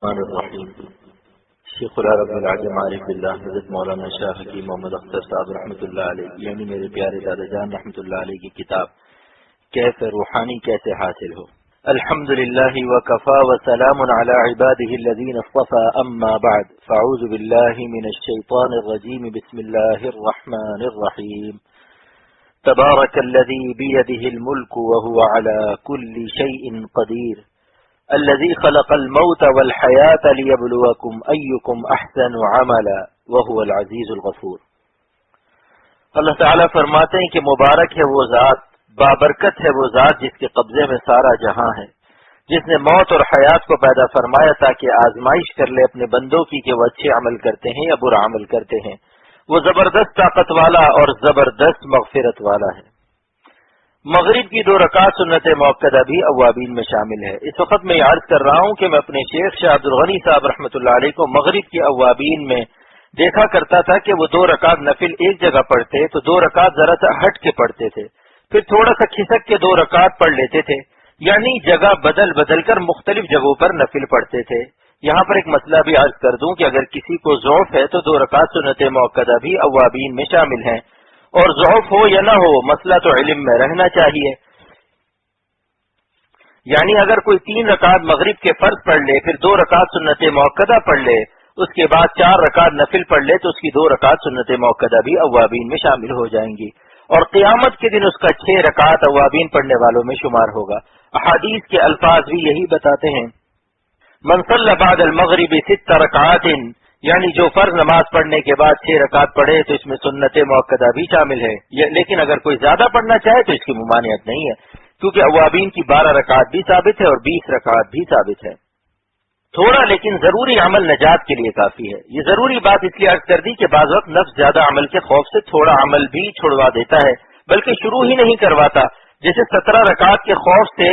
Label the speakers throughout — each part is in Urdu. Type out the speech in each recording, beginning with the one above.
Speaker 1: الرحمن الرحیم شیخ العرب العجم عارف باللہ حضرت مولانا شاہ حکیم محمد اختر صاحب رحمۃ اللہ علیہ یعنی میرے پیارے دادا جان رحمۃ اللہ علیہ کی کتاب کیف روحانی کیسے حاصل ہو۔ الحمد للہ وکفا وسلام علی عباده الذین اصطفى اما بعد فاعوذ باللہ من الشیطان الرجیم بسم اللہ الرحمن الرحیم تبارک الذی بیدہ الملک وهو علی کل شیء قدیر الذي خلق الموت والحياة ليبلوكم أيكم أحسن عملا وهو العزيز الغفور۔ اللہ تعالیٰ فرماتے ہیں کہ مبارک ہے وہ ذات، بابرکت ہے وہ ذات جس کے قبضے میں سارا جہاں ہے، جس نے موت اور حیات کو پیدا فرمایا تاکہ آزمائش کر لے اپنے بندوں کی کہ وہ اچھے عمل کرتے ہیں یا برا عمل کرتے ہیں۔ وہ زبردست طاقت والا اور زبردست مغفرت والا ہے۔ مغرب کی 2 رکعت سنت موقدہ بھی اوابین میں شامل ہے۔ اس وقت میں عرض کر رہا ہوں کہ میں اپنے شیخ شاہ عبد الغنی صاحب رحمۃ اللہ علیہ کو مغرب کی اوابین میں دیکھا کرتا تھا کہ وہ 2 رکعت نفل ایک جگہ پڑھتے تو 2 رکعت ذرا سا ہٹ کے پڑھتے تھے، پھر تھوڑا سا کھسک کے 2 رکعت پڑھ لیتے تھے، یعنی جگہ بدل بدل کر مختلف جگہوں پر نفل پڑھتے تھے۔ یہاں پر ایک مسئلہ بھی عرض کر دوں کہ اگر کسی کو ضعف ہے تو 2 رکعت سنت موقدہ بھی اوابین میں شامل ہیں، اور ضعف ہو یا نہ ہو مسئلہ تو علم میں رہنا چاہیے۔ یعنی اگر کوئی 3 رکعت مغرب کے فرض پڑھ لے، پھر 2 رکعت سنت موقدہ پڑھ لے، اس کے بعد 4 رکعت نفل پڑھ لے تو اس کی 2 رکعت سنت موقدہ بھی اوابین میں شامل ہو جائیں گی، اور قیامت کے دن اس کا 6 رکعت اوابین پڑھنے والوں میں شمار ہوگا۔ احادیث کے الفاظ بھی یہی بتاتے ہیں، من صلی بعد المغرب 6 رکعات، یعنی جو فرض نماز پڑھنے کے بعد 6 رکعت پڑھے تو اس میں سنت موقدہ بھی شامل ہے، لیکن اگر کوئی زیادہ پڑھنا چاہے تو اس کی ممانعت نہیں ہے، کیونکہ اوابین کی 12 رکعت بھی ثابت ہے اور 20 رکعت بھی ثابت ہے۔ تھوڑا لیکن ضروری عمل نجات کے لیے کافی ہے۔ یہ ضروری بات اس لیے عرض کر دی کہ بعض وقت نفس زیادہ عمل کے خوف سے تھوڑا عمل بھی چھڑوا دیتا ہے، بلکہ شروع ہی نہیں کرواتا۔ جیسے 17 رکعت کے خوف سے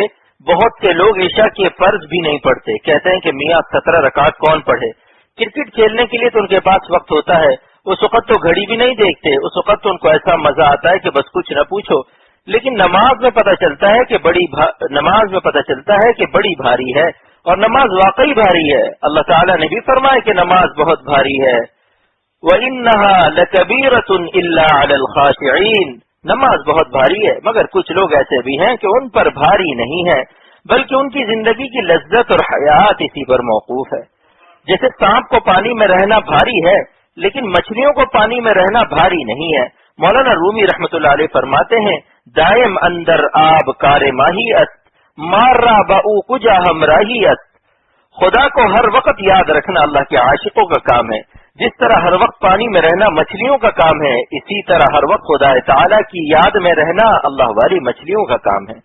Speaker 1: بہت سے لوگ عشاء کے فرض بھی نہیں پڑھتے، کہتے ہیں کہ میاں 17 رکعت کون پڑھے۔ کرکٹ کھیلنے کے لیے تو ان کے پاس وقت ہوتا ہے، اس وقت تو گھڑی بھی نہیں دیکھتے، اس وقت تو ان کو ایسا مزہ آتا ہے کہ بس کچھ نہ پوچھو، لیکن نماز میں پتہ چلتا ہے کہ بڑی بھاری ہے، اور نماز واقعی بھاری ہے۔ اللہ تعالیٰ نے بھی فرمایا کہ نماز بہت بھاری ہے، وَإِنَّهَا لَكَبِيرَةٌ إِلَّا عَلَى الْخَاشِعِينَ، نماز بہت بھاری ہے، مگر کچھ لوگ ایسے بھی ہیں کہ ان پر بھاری نہیں ہے، بلکہ ان کی زندگی کی لذت اور حیات اسی پر موقوف ہے۔ جیسے سانپ کو پانی میں رہنا بھاری ہے، لیکن مچھلیوں کو پانی میں رہنا بھاری نہیں ہے۔ مولانا رومی رحمۃ اللہ علیہ فرماتے ہیں، دائم اندر آب کار ماہیت، مارا باؤ کجا ہمراہیت، خدا کو ہر وقت یاد رکھنا اللہ کے عاشقوں کا کام ہے۔ جس طرح ہر وقت پانی میں رہنا مچھلیوں کا کام ہے، اسی طرح ہر وقت خدا تعالیٰ کی یاد میں رہنا اللہ والی مچھلیوں کا کام ہے،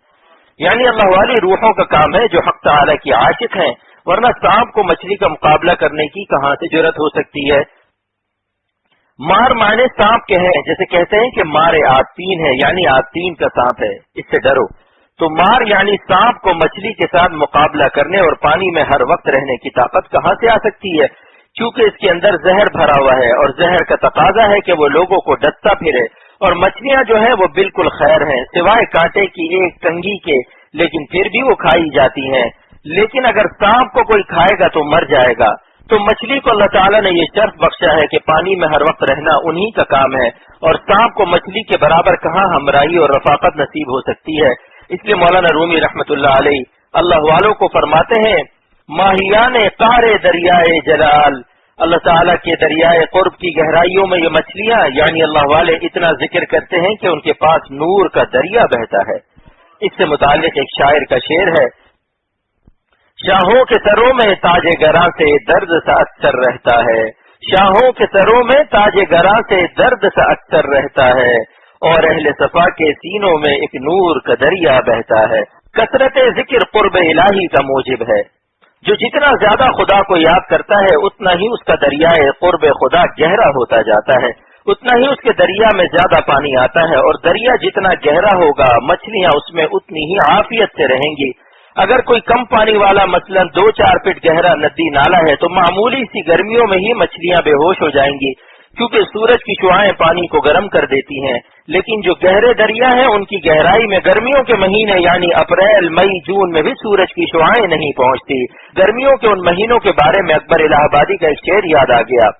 Speaker 1: یعنی اللہ والی روحوں کا کام ہے جو حق تعالیٰ کی عاشق ہیں، ورنہ سانپ کو مچھلی کا مقابلہ کرنے کی کہاں سے جرأت ہو سکتی ہے۔ مار معنی سانپ کے ہیں، جیسے کہتے ہیں کہ مارے آستین ہے، یعنی آستین کا سانپ ہے، اس سے ڈرو۔ تو مار یعنی سانپ کو مچھلی کے ساتھ مقابلہ کرنے اور پانی میں ہر وقت رہنے کی طاقت کہاں سے آ سکتی ہے، کیونکہ اس کے اندر زہر بھرا ہوا ہے، اور زہر کا تقاضا ہے کہ وہ لوگوں کو ڈستا پھرے، اور مچھلیاں جو ہیں وہ بالکل خیر ہیں سوائے کانٹے کی ایک کنگھی کے، لیکن پھر بھی وہ کھائی جاتی ہیں۔ لیکن اگر سانپ کو کوئی کھائے گا تو مر جائے گا، تو مچھلی کو اللہ تعالیٰ نے یہ شرف بخشا ہے کہ پانی میں ہر وقت رہنا انہی کا کام ہے، اور سانپ کو مچھلی کے برابر کہاں ہمراہی اور رفاقت نصیب ہو سکتی ہے۔ اس لیے مولانا رومی رحمۃ اللہ علیہ اللہ والوں کو فرماتے ہیں، ماہیان قار دریائے جلال، اللہ تعالیٰ کے دریائے قرب کی گہرائیوں میں یہ مچھلیاں یعنی اللہ والے اتنا ذکر کرتے ہیں کہ ان کے پاس نور کا دریا بہتا ہے۔ اس سے متعلق ایک شاعر کا شعر ہے، شاہوں کے سروں میں تاج گراں سے درد سا اکثر رہتا ہے، شاہوں کے سروں میں تاج گراں سے درد سا اکثر رہتا ہے، اور اہل صفا کے سینوں میں ایک نور کا دریا بہتا ہے۔ کثرت ذکر قرب الہی کا موجب ہے، جو جتنا زیادہ خدا کو یاد کرتا ہے اتنا ہی اس کا دریائے قرب خدا گہرا ہوتا جاتا ہے، اتنا ہی اس کے دریا میں زیادہ پانی آتا ہے، اور دریا جتنا گہرا ہوگا مچھلیاں اس میں اتنی ہی عافیت سے رہیں گی۔ اگر کوئی کم پانی والا مثلا 2-4 فٹ گہرا ندی نالا ہے تو معمولی سی گرمیوں میں ہی مچھلیاں بے ہوش ہو جائیں گی، کیونکہ سورج کی شعاعیں پانی کو گرم کر دیتی ہیں، لیکن جو گہرے دریا ہیں ان کی گہرائی میں گرمیوں کے مہینے یعنی اپریل، مئی، جون میں بھی سورج کی شعاعیں نہیں پہنچتی۔ گرمیوں کے ان مہینوں کے بارے میں اکبر الہ آبادی کا ایک شعر یاد آ گیا،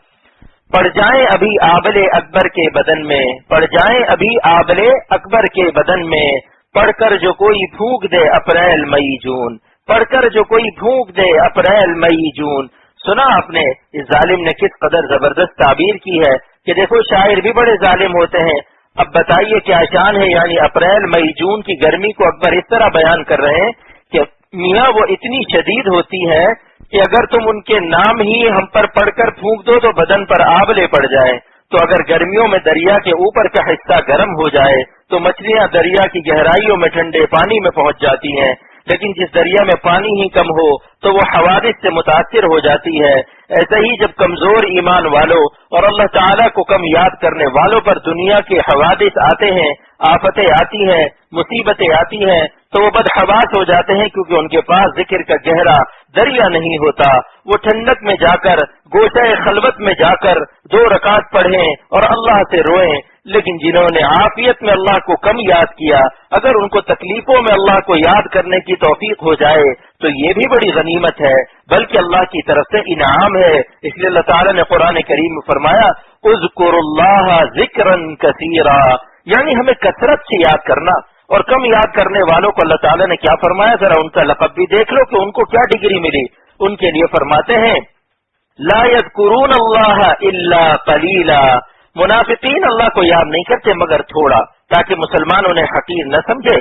Speaker 1: پڑ جائیں ابھی آبل اکبر کے بدن میں، پڑ جائیں ابھی آبل اکبر کے بدن میں، پڑھ کر جو کوئی پھونک دے اپریل مئی جون، پڑھ کر جو کوئی پھونک دے اپریل مئی جون۔ سنا آپ نے اس ظالم نے کس قدر زبردست تعبیر کی ہے کہ دیکھو شاعر بھی بڑے ظالم ہوتے ہیں۔ اب بتائیے کیا شان ہے، یعنی اپریل مئی جون کی گرمی کو اکبر اس طرح بیان کر رہے ہیں کہ میاں وہ اتنی شدید ہوتی ہے کہ اگر تم ان کے نام ہی ہم پر پڑھ کر پھونک دو تو بدن پر آبلے پڑ جائیں۔ تو اگر گرمیوں میں دریا کے اوپر کا حصہ گرم ہو جائے تو مچھلیاں دریا کی گہرائیوں میں ٹھنڈے پانی میں پہنچ جاتی ہیں، لیکن جس دریا میں پانی ہی کم ہو تو وہ حوادث سے متاثر ہو جاتی ہے۔ ایسے ہی جب کمزور ایمان والوں اور اللہ تعالیٰ کو کم یاد کرنے والوں پر دنیا کے حوادث آتے ہیں، آفتیں آتی ہیں، مصیبتیں آتی ہیں، تو وہ بدحواس ہو جاتے ہیں، کیونکہ ان کے پاس ذکر کا گہرا دریا نہیں ہوتا۔ وہ ٹھنڈک میں جا کر، گوشہ خلوت میں جا کر 2 رکعت پڑھیں اور اللہ سے روئیں، لیکن جنہوں نے عافیت میں اللہ کو کم یاد کیا، اگر ان کو تکلیفوں میں اللہ کو یاد کرنے کی توفیق ہو جائے تو یہ بھی بڑی غنیمت ہے، بلکہ اللہ کی طرف سے انعام ہے۔ اس لیے اللہ تعالیٰ نے قرآن کریم میں فرمایا اذکروا اللہ ذکرا کثیرا، یعنی ہمیں کثرت سے یاد کرنا۔ اور کم یاد کرنے والوں کو اللہ تعالیٰ نے کیا فرمایا، ذرا ان کا لقب بھی دیکھ لو کہ ان کو کیا ڈگری ملی۔ ان کے لیے فرماتے ہیں لا یذکرون اللہ الا قلیلا، منافقین اللہ کو یاد نہیں کرتے مگر تھوڑا، تاکہ مسلمان انہیں حقیر نہ سمجھے۔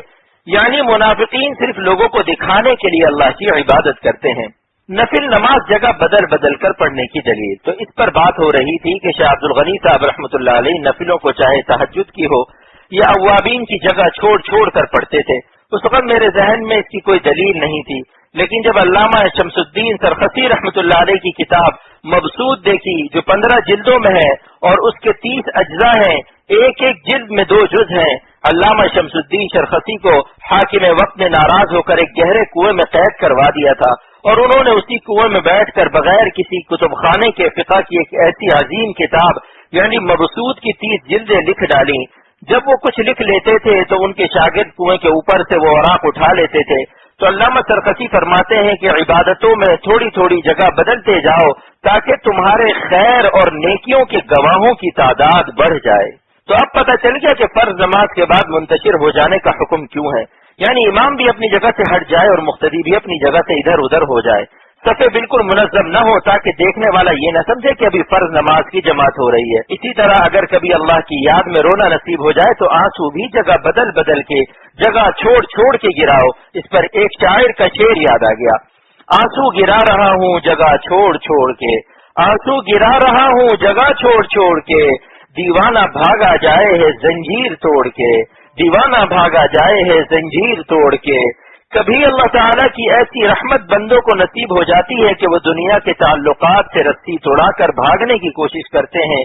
Speaker 1: یعنی منافقین صرف لوگوں کو دکھانے کے لیے اللہ کی عبادت کرتے ہیں۔ نفل نماز جگہ بدل بدل کر پڑھنے کی دلیل، تو اس پر بات ہو رہی تھی کہ شاہ عبد الغنی صاحب رحمۃ اللہ علیہ نفلوں کو چاہے تہجد کی ہو یا اوابین کی جگہ چھوڑ چھوڑ کر پڑھتے تھے۔ اس وقت میرے ذہن میں اس کی کوئی دلیل نہیں تھی، لیکن جب علامہ شمس الدین سرخسی رحمۃ اللہ علیہ کی کتاب مبسوط دیکھی جو 15 جلدوں میں ہے اور اس کے 30 اجزاء ہیں، ایک ایک جلد میں 2 جز ہیں، علامہ شمس الدین سرخسی کو حاکم وقت نے ناراض ہو کر ایک گہرے کنویں میں قید کروا دیا تھا، اور انہوں نے اسی کنویں میں بیٹھ کر بغیر کسی کتب خانے کے فقہ کی ایک ایسی عظیم کتاب یعنی مبسوط کی 30 جلدیں لکھ ڈالیں۔ جب وہ کچھ لکھ لیتے تھے تو ان کے شاگرد کنویں کے اوپر سے وہ اوراق اٹھا لیتے تھے۔ تو علامہ سرخسی فرماتے ہیں کہ عبادتوں میں تھوڑی تھوڑی جگہ بدلتے جاؤ تاکہ تمہارے خیر اور نیکیوں کے گواہوں کی تعداد بڑھ جائے۔ تو اب پتہ چل گیا کہ فرض نماز کے بعد منتشر ہو جانے کا حکم کیوں ہے، یعنی امام بھی اپنی جگہ سے ہٹ جائے اور مقتدی بھی اپنی جگہ سے ادھر ادھر ہو جائے، صفیں بالکل منظم نہ ہو تاکہ دیکھنے والا یہ نہ سمجھے کہ ابھی فرض نماز کی جماعت ہو رہی ہے۔ اسی طرح اگر کبھی اللہ کی یاد میں رونا نصیب ہو جائے تو آنسو بھی جگہ بدل بدل کے، جگہ چھوڑ چھوڑ کے گراؤ۔ اس پر ایک شاعر کا شعر یاد آ گیا، آنسو گرا رہا ہوں جگہ چھوڑ چھوڑ کے، آنسو گرا رہا ہوں جگہ چھوڑ چھوڑ کے، دیوانہ بھاگا جائے ہے زنجیر توڑ کے، دیوانہ بھاگا جائے ہے زنجیر توڑ کے۔ کبھی اللہ تعالیٰ کی ایسی رحمت بندوں کو نصیب ہو جاتی ہے کہ وہ دنیا کے تعلقات سے رسی توڑا کر بھاگنے کی کوشش کرتے ہیں۔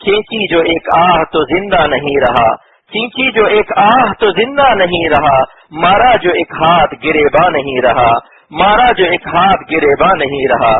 Speaker 1: کھینچی جو ایک آہ تو زندہ نہیں رہا، کھینچی جو ایک آہ تو زندہ نہیں رہا، مارا جو ایک ہاتھ گریباں نہیں رہا، مارا جو ایک ہاتھ گریباں نہیں رہا۔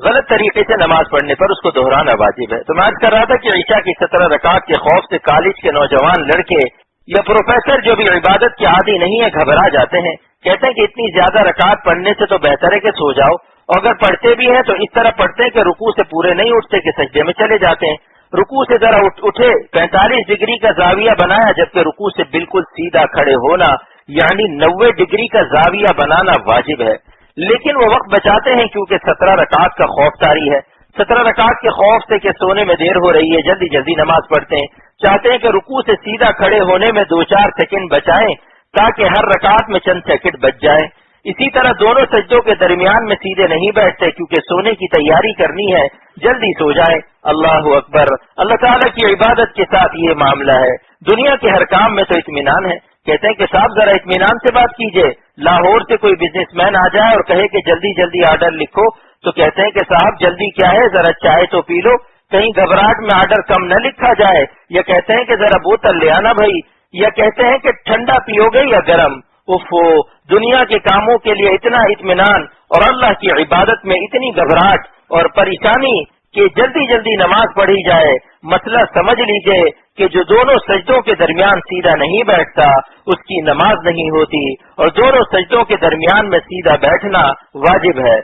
Speaker 1: غلط طریقے سے نماز پڑھنے پر اس کو دہرانا واجب ہے۔ تو میں عرض کر رہا تھا کہ عشاء کی 17 رکعت کے خوف سے کالج کے نوجوان لڑکے یا پروفیسر جو بھی عبادت کے عادی نہیں ہے گھبرا جاتے ہیں، کہتے ہیں کہ اتنی زیادہ رکعت پڑھنے سے تو بہتر ہے کہ سو جاؤ، اور اگر پڑھتے بھی ہیں تو اس طرح پڑھتے ہیں کہ رکوع سے پورے نہیں اٹھتے کہ سجدے میں چلے جاتے ہیں۔ رکوع سے ذرا اٹھے، 45 ڈگری کا زاویہ بنایا، جبکہ رکوع سے بالکل سیدھا کھڑے ہونا یعنی 90 ڈگری کا زاویہ بنانا واجب ہے، لیکن وہ وقت بچاتے ہیں کیونکہ 17 رکعت کا خوف طاری ہے۔ 17 رکعت کے خوف سے کہ سونے میں دیر ہو رہی ہے جلدی جلدی نماز پڑھتے ہیں، چاہتے ہیں کہ رکوع سے سیدھا کھڑے ہونے میں 2-4 سیکنڈ بچائیں تاکہ ہر رکعت میں چند سیکنڈ بچ جائیں۔ اسی طرح دونوں سجدوں کے درمیان میں سیدھے نہیں بیٹھتے کیونکہ سونے کی تیاری کرنی ہے، جلدی سو جائیں۔ اللہ اکبر، اللہ تعالیٰ کی عبادت کے ساتھ یہ معاملہ ہے۔ دنیا کے ہر کام میں تو اطمینان ہے، کہتے ہیں کہ صاحب ذرا اطمینان سے بات کیجئے۔ لاہور سے کوئی بزنس مین آ جائے اور کہے کہ جلدی جلدی آرڈر لکھو تو کہتے ہیں کہ صاحب جلدی کیا ہے، ذرا چائے تو پی لو، کہیں گھبراہٹ میں آرڈر کم نہ لکھا جائے، یا کہتے ہیں کہ ذرا بوتل لے آنا بھائی، یا کہتے ہیں کہ ٹھنڈا پیو گے یا گرم۔ اوفو، دنیا کے کاموں کے لیے اتنا اطمینان اور اللہ کی عبادت میں اتنی گھبراہٹ اور پریشانی کہ جلدی جلدی نماز پڑھی جائے، مسئلہ سمجھ لیجئے کہ جو دونوں سجدوں کے درمیان سیدھا نہیں بیٹھتا اس کی نماز نہیں ہوتی، اور دونوں سجدوں کے درمیان میں سیدھا بیٹھنا واجب ہے۔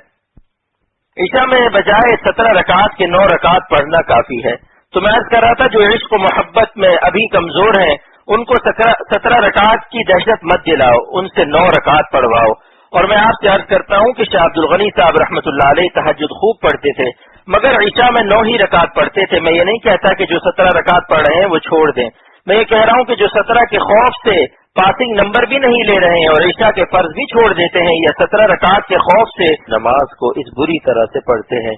Speaker 1: عشاء میں بجائے 17 رکعات کے 9 رکعات پڑھنا کافی ہے۔ تو میں عرض کر رہا تھا جو عشق و محبت میں ابھی کمزور ہیں ان کو 17 رکعات کی دہشت مت دلاؤ، ان سے 9 رکعات پڑھواؤ۔ اور میں آپ سے عرض کرتا ہوں کہ شاہ عبد الغنی صاحب رحمۃ اللہ علیہ تہجد خوب پڑھتے تھے، مگر عشاء میں 9 ہی رکعات پڑھتے تھے۔ میں یہ نہیں کہتا کہ جو 17 رکعات پڑھ رہے ہیں وہ چھوڑ دیں، میں یہ کہہ رہا ہوں کہ جو 17 کے خوف سے پاسنگ نمبر بھی نہیں لے رہے ہیں اور عشاء کے فرض بھی چھوڑ دیتے ہیں، یا 17 رکعات کے خوف سے نماز کو اس بری طرح سے پڑھتے ہیں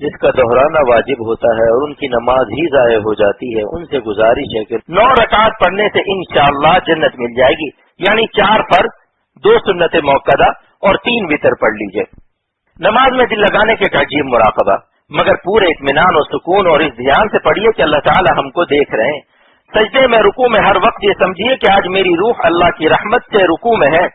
Speaker 1: جس کا دہرانا واجب ہوتا ہے اور ان کی نماز ہی ضائع ہو جاتی ہے، ان سے گزارش ہے کہ 9 رکعات پڑھنے سے انشاءاللہ جنت مل جائے گی، یعنی 4 فرض، 2 سنت موقدہ اور 3 وتر پڑھ لیجئے۔ نماز میں دل لگانے کے عجیب مراقبہ، مگر پورے اطمینان اور سکون اور اس دھیان سے پڑھیے کہ اللہ تعالی ہم کو دیکھ رہے ہیں۔ سجدے میں رکوع میں ہر وقت یہ سمجھیے کہ آج میری روح اللہ کی رحمت سے رکوع میں ہے۔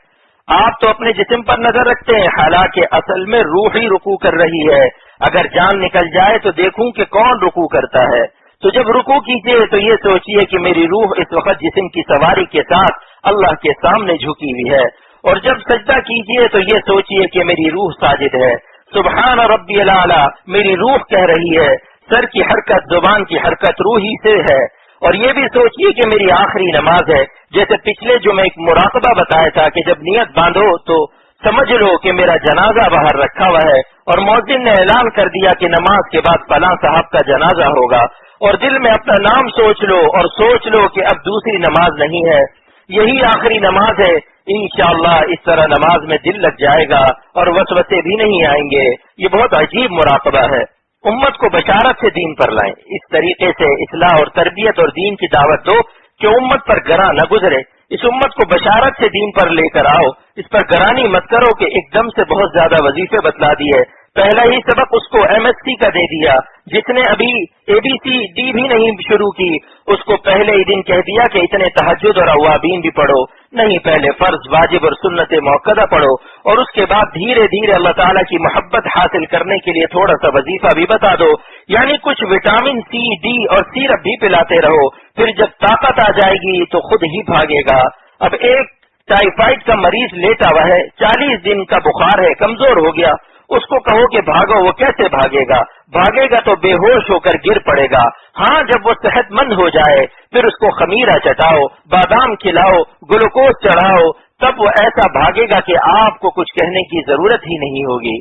Speaker 1: آپ تو اپنے جسم پر نظر رکھتے ہیں، حالانکہ اصل میں روح ہی رکوع کر رہی ہے۔ اگر جان نکل جائے تو دیکھوں کہ کون رکوع کرتا ہے۔ تو جب رکوع کیجیے تو یہ سوچیے کہ میری روح اس وقت جسم کی سواری کے ساتھ اللہ کے سامنے جھکی ہوئی ہے، اور جب سجدہ کیجیے تو یہ سوچیے کہ میری روح ساجد ہے۔ سبحان ربی الاعلی میری روح کہہ رہی ہے، سر کی حرکت، زبان کی حرکت روحی سے ہے۔ اور یہ بھی سوچیے کہ میری آخری نماز ہے، جیسے پچھلے جو میں ایک مراقبہ بتایا تھا کہ جب نیت باندھو تو سمجھ لو کہ میرا جنازہ باہر رکھا ہوا ہے، اور مؤذن نے اعلان کر دیا کہ نماز کے بعد فلاں صاحب کا جنازہ ہوگا، اور دل میں اپنا نام سوچ لو اور سوچ لو کہ اب دوسری نماز نہیں ہے، یہی آخری نماز ہے۔ انشاءاللہ اس طرح نماز میں دل لگ جائے گا اور وسوسے بھی نہیں آئیں گے۔ یہ بہت عجیب مراقبہ ہے۔ امت کو بشارت سے دین پر لائیں، اس طریقے سے اصلاح اور تربیت اور دین کی دعوت دو کہ امت پر گراں نہ گزرے۔ اس امت کو بشارت سے دین پر لے کر آؤ، اس پر گرانی مت کرو کہ ایک دم سے بہت زیادہ وظیفے بتلا دیے، پہلا ہی سبق اس کو MSc کا دے دیا، جس نے ابھی ABCD بھی نہیں شروع کی اس کو پہلے ہی دن کہہ دیا کہ اتنے تہجد اور اوابین بھی پڑھو۔ نہیں، پہلے فرض، واجب اور سنت موقدہ پڑھو، اور اس کے بعد دھیرے دھیرے اللہ تعالیٰ کی محبت حاصل کرنے کے لیے تھوڑا سا وظیفہ بھی بتا دو، یعنی کچھ وٹامن C D اور سیرپ بھی پلاتے رہو، پھر جب طاقت آ جائے گی تو خود ہی بھاگے گا۔ اب ایک ٹائیفائڈ کا مریض لیٹا ہوا ہے، 40 دن کا بخار ہے، کمزور ہو گیا، اس کو کہو کہ بھاگو، وہ کیسے بھاگے گا؟ بھاگے گا تو بے ہوش ہو کر گر پڑے گا۔ ہاں، جب وہ صحت مند ہو جائے پھر اس کو خمیرہ چٹاؤ، بادام کھلاؤ، گلوکوز چڑھاؤ، تب وہ ایسا بھاگے گا کہ آپ کو کچھ کہنے کی ضرورت ہی نہیں ہوگی۔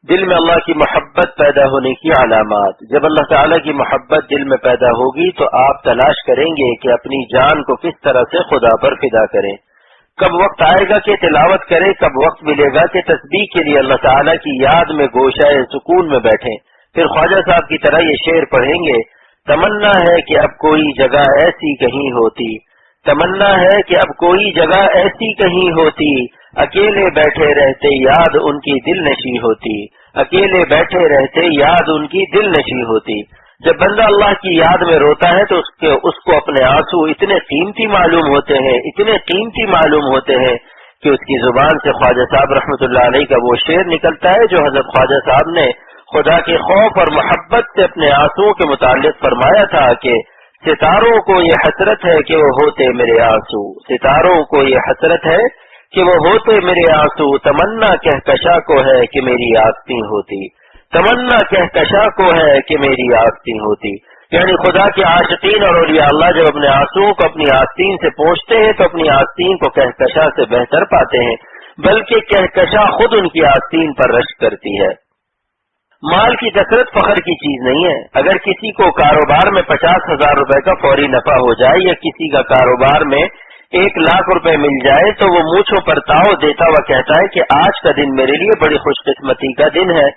Speaker 1: دل میں اللہ کی محبت پیدا ہونے کی علامات۔ جب اللہ تعالیٰ کی محبت دل میں پیدا ہوگی تو آپ تلاش کریں گے کہ اپنی جان کو کس طرح سے خدا پر فدا کریں۔ کب وقت آئے گا کہ تلاوت کریں، کب وقت ملے گا کہ تسبیح کے لیے اللہ تعالیٰ کی یاد میں گوشہ سکون میں بیٹھیں۔ پھر خواجہ صاحب کی طرح یہ شعر پڑھیں گے، تمنا ہے کہ اب کوئی جگہ ایسی کہیں ہوتی، تمنا ہے کہ اب کوئی جگہ ایسی کہیں ہوتی، اکیلے بیٹھے رہتے یاد ان کی دل نشی ہوتی، اکیلے بیٹھے رہتے یاد ان کی دل نشی ہوتی۔ جب بندہ اللہ کی یاد میں روتا ہے تو اس کو اپنے آنسو اتنے قیمتی معلوم ہوتے ہیں، اتنے قیمتی معلوم ہوتے ہیں کہ اس کی زبان سے خواجہ صاحب رحمۃ اللہ علیہ کا وہ شعر نکلتا ہے جو حضرت خواجہ صاحب نے خدا کے خوف اور محبت سے اپنے آنسوؤں کے متعلق فرمایا تھا کہ ستاروں کو یہ حسرت ہے کہ وہ ہوتے میرے آنسو، ستاروں کو یہ حسرت ہے کہ وہ ہوتے میرے آنسو، تمنا کہکشاں کو ہے کہ میری آستین ہوتی، تمنا کہکشاں کو ہے کہ میری آستین ہوتی۔ یعنی خدا کے عاشقین اور اولیاء اللہ جب اپنے آنسوؤں کو اپنی آستین سے پوچھتے ہیں تو اپنی آستین کو کہکشاں سے بہتر پاتے ہیں، بلکہ کہکشاں خود ان کی آستین پر رشک کرتی ہے۔ مال کی کثرت فخر کی چیز نہیں ہے۔ اگر کسی کو کاروبار میں 50,000 روپے کا فوری نفع ہو جائے یا کسی کا کاروبار میں 1,00,000 روپے مل جائے تو وہ مونچھوں پر تاؤ دیتا ہوا کہتا ہے کہ آج کا دن میرے لیے بڑی خوش قسمتی کا دن ہے۔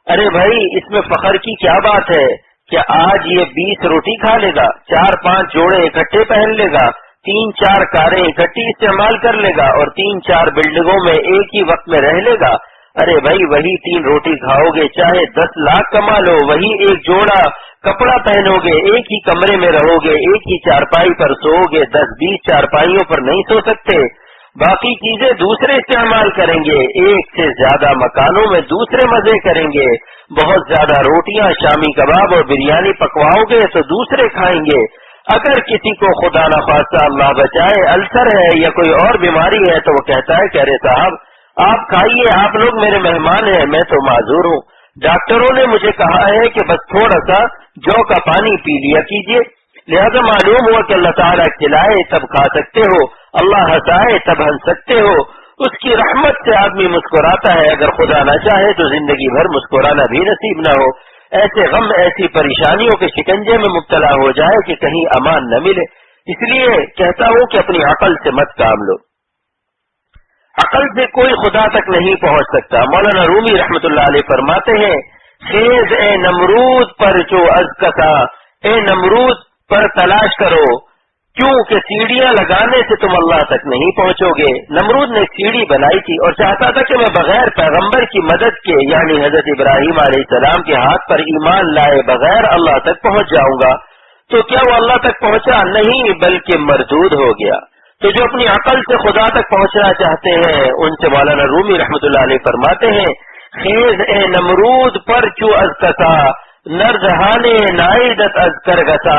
Speaker 1: ارے بھائی، اس میں فخر کی کیا بات ہے؟ کیا آج یہ 20 روٹی کھا لے گا، 4-5 جوڑے اکٹھے پہن لے گا، 3-4 کاریں اکٹھی استعمال کر لے گا اور 3-4 بلڈنگوں میں ایک ہی وقت میں رہ لے گا؟ ارے بھائی، وہی 3 روٹی کھاؤ گے، چاہے 10 لاکھ کما لو، وہی ایک جوڑا کپڑا پہنو گے، ایک ہی کمرے میں رہو گے، ایک ہی چارپائی پر سو گے، 10-20 چارپائیوں پر نہیں سو سکتے، باقی چیزیں دوسرے استعمال کریں گے، ایک سے زیادہ مکانوں میں دوسرے مزے کریں گے، بہت زیادہ روٹیاں، شامی کباب اور بریانی پکواؤ گے تو دوسرے کھائیں گے۔ اگر کسی کو خدا نخواستہ اللہ بچائے السر ہے یا کوئی اور بیماری ہے تو وہ کہتا ہے کہ ارے صاحب آپ کھائیے، آپ لوگ میرے مہمان ہیں، میں تو معذور ہوں۔ ڈاکٹروں نے مجھے کہا ہے کہ بس تھوڑا سا جو کا پانی پی لیا کیجیے، لہذا معلوم ہوا کہ اللہ تعالیٰ کھلائے تب کھا سکتے ہو، اللہ ہنسائے تب ہنس سکتے ہو۔ اس کی رحمت سے آدمی مسکراتا ہے، اگر خدا نہ چاہے تو زندگی بھر مسکرانا بھی نصیب نہ ہو، ایسے غم ایسی پریشانیوں کے شکنجے میں مبتلا ہو جائے کہ کہیں امان نہ ملے۔ اس لیے کہتا ہوں کہ اپنی عقل سے مت کام لو، عقل سے کوئی خدا تک نہیں پہنچ سکتا۔ مولانا رومی رحمت اللہ علیہ فرماتے ہیں، خیز اے نمرود پر جو ازکتا، اے نمرود پر تلاش کرو، کیوں کہ سیڑھیاں لگانے سے تم اللہ تک نہیں پہنچو گے۔ نمرود نے سیڑھی بنائی تھی اور چاہتا تھا کہ میں بغیر پیغمبر کی مدد کے یعنی حضرت ابراہیم علیہ السلام کے ہاتھ پر ایمان لائے بغیر اللہ تک پہنچ جاؤں گا، تو کیا وہ اللہ تک پہنچا؟ نہیں، بلکہ مردود ہو گیا۔ تو جو اپنی عقل سے خدا تک پہنچنا چاہتے ہیں ان سے مولانا رومی رحمت اللہ علیہ فرماتے ہیں، خیز اے نمرود پر چو از کسا، نرجہانے نائدت از کرگسا،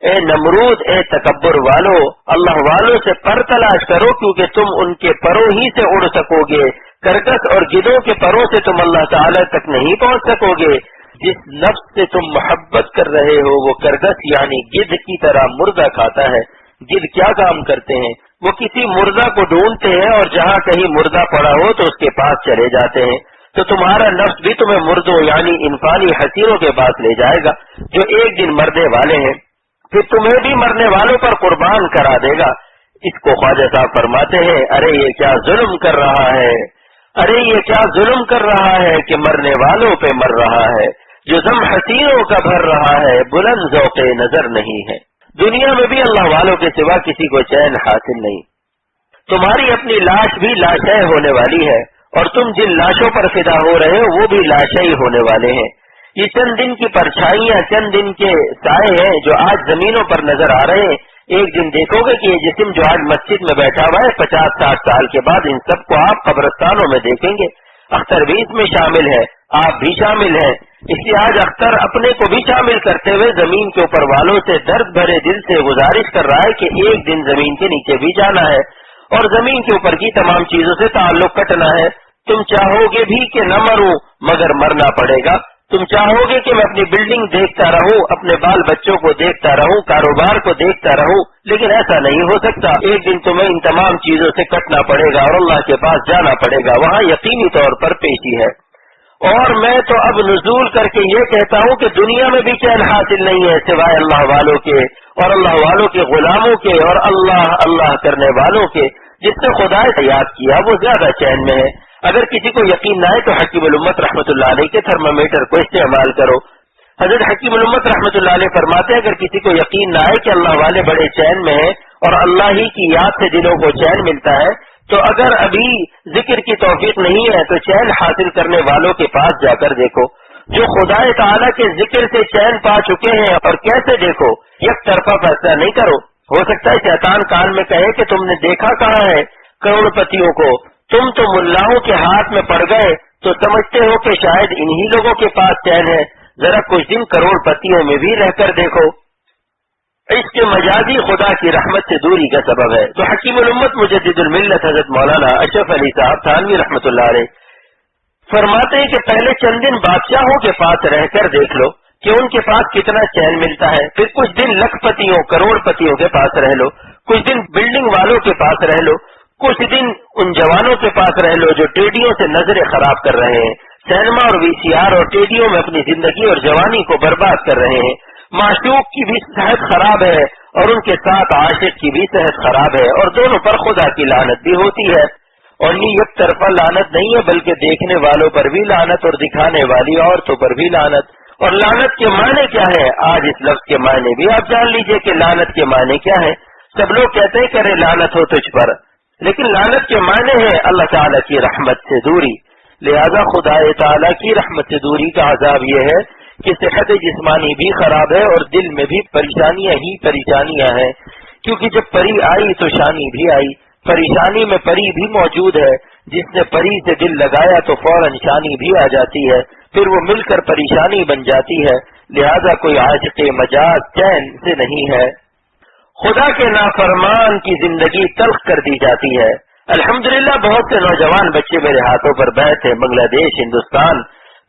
Speaker 1: اے نمرود اے تکبر والو، اللہ والوں سے پر تلاش کرو کیونکہ تم ان کے پروں ہی سے اڑ سکو گے، کرکس اور گدوں کے پروں سے تم اللہ تعالی تک نہیں پہنچ سکو گے۔ جس نفس سے تم محبت کر رہے ہو وہ کرکس یعنی گدھ کی طرح مردہ کھاتا ہے۔ گدھ کیا کام کرتے ہیں؟ وہ کسی مردہ کو ڈھونڈتے ہیں اور جہاں کہیں مردہ پڑا ہو تو اس کے پاس چلے جاتے ہیں۔ تو تمہارا نفس بھی تمہیں مردوں یعنی انسانی حسینوں کے پاس لے جائے گا جو ایک دن مرنے والے ہیں، پھر تمہیں بھی مرنے والوں پر قربان کرا دے گا۔ اس کو خواجہ صاحب فرماتے ہیں، ارے یہ کیا ظلم کر رہا ہے، ارے یہ کیا ظلم کر رہا ہے کہ مرنے والوں پہ مر رہا ہے، جو دم حسینوں کا بھر رہا ہے، بلند ذوق نظر نہیں ہے۔ دنیا میں بھی اللہ والوں کے سوا کسی کو چین حاصل نہیں۔ تمہاری اپنی لاش بھی لاشیں ہونے والی ہے اور تم جن لاشوں پر فدا ہو رہے ہو وہ بھی لاشیں ہی ہونے والے ہیں۔ یہ چند دن کی پرچھائیاں، چند دن کے سائے ہیں جو آج زمینوں پر نظر آ رہے ہیں۔ ایک دن دیکھو گے کہ یہ جسم جو آج مسجد میں بیٹھا ہوا ہے 50-60 سال کے بعد ان سب کو آپ قبرستانوں میں دیکھیں گے۔ اختر بھی اس میں شامل ہے، آپ بھی شامل ہیں۔ اس لیے آج اختر اپنے کو بھی شامل کرتے ہوئے زمین کے اوپر والوں سے درد بھرے دل سے گزارش کر رہا ہے کہ ایک دن زمین کے نیچے بھی جانا ہے اور زمین کے اوپر کی تمام چیزوں سے تعلق کٹنا ہے۔ تم چاہو گے بھی کہ نہ مروں مگر مرنا پڑے گا، تم چاہو گے کہ میں اپنی بلڈنگ دیکھتا رہوں، اپنے بال بچوں کو دیکھتا رہوں، کاروبار کو دیکھتا رہوں، لیکن ایسا نہیں ہو سکتا۔ ایک دن تمہیں ان تمام چیزوں سے کٹنا پڑے گا اور اللہ کے پاس جانا پڑے گا، وہاں یقینی طور پر پیشی ہے۔ اور میں تو اب نزول کر کے یہ کہتا ہوں کہ دنیا میں بھی چین حاصل نہیں ہے سوائے اللہ والوں کے اور اللہ والوں کے غلاموں کے اور اللہ اللہ کرنے والوں کے۔ جس نے خدا سے یاد کیا وہ زیادہ چین میں ہے۔ اگر کسی کو یقین نہ ہے تو حکیم الامت رحمت اللہ علیہ کے تھرمامیٹر کو استعمال کرو۔ حضرت حکیم الامت رحمت اللہ علیہ فرماتے ہیں اگر کسی کو یقین نہ ہے کہ اللہ والے بڑے چین میں ہیں اور اللہ ہی کی یاد سے دلوں کو چین ملتا ہے، تو اگر ابھی ذکر کی توفیق نہیں ہے تو چین حاصل کرنے والوں کے پاس جا کر دیکھو جو خدا تعالیٰ کے ذکر سے چین پا چکے ہیں۔ اور کیسے دیکھو؟ یک طرفہ فیصلہ نہیں کرو۔ ہو سکتا ہے شیطان کان میں کہے کہ تم نے دیکھا کہاں ہے کروڑ پتیوں کو، تم تو ملاؤں کے ہاتھ میں پڑ گئے تو سمجھتے ہو کہ شاید انہی لوگوں کے پاس چین ہے، ذرا کچھ دن کروڑ پتیوں میں بھی رہ کر دیکھو۔ اس کے مجازی خدا کی رحمت سے دوری کا سبب ہے۔ تو حکیم الامت مجدد الملت حضرت مولانا اشرف علی صاحب تھانوی رحمت اللہ علیہ فرماتے ہیں کہ پہلے چند دن بادشاہوں کے پاس رہ کر دیکھ لو کہ ان کے پاس کتنا چین ملتا ہے، پھر کچھ دن لکھ پتیوں کروڑ پتیوں کے پاس رہ لو، کچھ دن بلڈنگ والوں کے پاس رہ لو، کچھ دن ان جوانوں کے پاس رہ لو جو ٹیڈیوں سے نظریں خراب کر رہے ہیں، سینما اور وی سی آر اور ٹیڈیوں میں اپنی زندگی اور جوانی کو برباد کر رہے ہیں۔ معشوق کی بھی صحت خراب ہے اور ان کے ساتھ عاشق کی بھی صحت خراب ہے اور دونوں پر خدا کی لعنت بھی ہوتی ہے۔ اور یہ ایک طرفہ لعنت نہیں ہے بلکہ دیکھنے والوں پر بھی لعنت اور دکھانے والی عورتوں پر بھی لعنت۔ اور لعنت کے معنی کیا ہے؟ آج اس لفظ کے معنی بھی آپ جان لیجئے کہ لعنت کے معنی کیا ہے۔ سب لوگ کہتے ہیں کہ ارے لعنت ہو تجھ پر، لیکن لعنت کے معنی ہے اللہ تعالیٰ کی رحمت سے دوری۔ لہذا خدا تعالیٰ کی رحمت سے دوری کا عذاب یہ ہے کہ صحت جسمانی بھی خراب ہے اور دل میں بھی پریشانیاں ہی پریشانیاں ہیں، کیونکہ جب پری آئی تو شانی بھی آئی۔ پریشانی میں پری بھی موجود ہے، جس نے پری سے دل لگایا تو فوراً شانی بھی آ جاتی ہے۔ پھر وہ مل کر پریشانی بن جاتی ہے. لہذا کوئی عاشق مجاز چین سے نہیں ہے. خدا کے نافرمان کی زندگی تلخ کر دی جاتی ہے. الحمدللہ بہت سے نوجوان بچے میرے ہاتھوں پر بیٹھ ہیں. بنگلہ دیش، ہندوستان،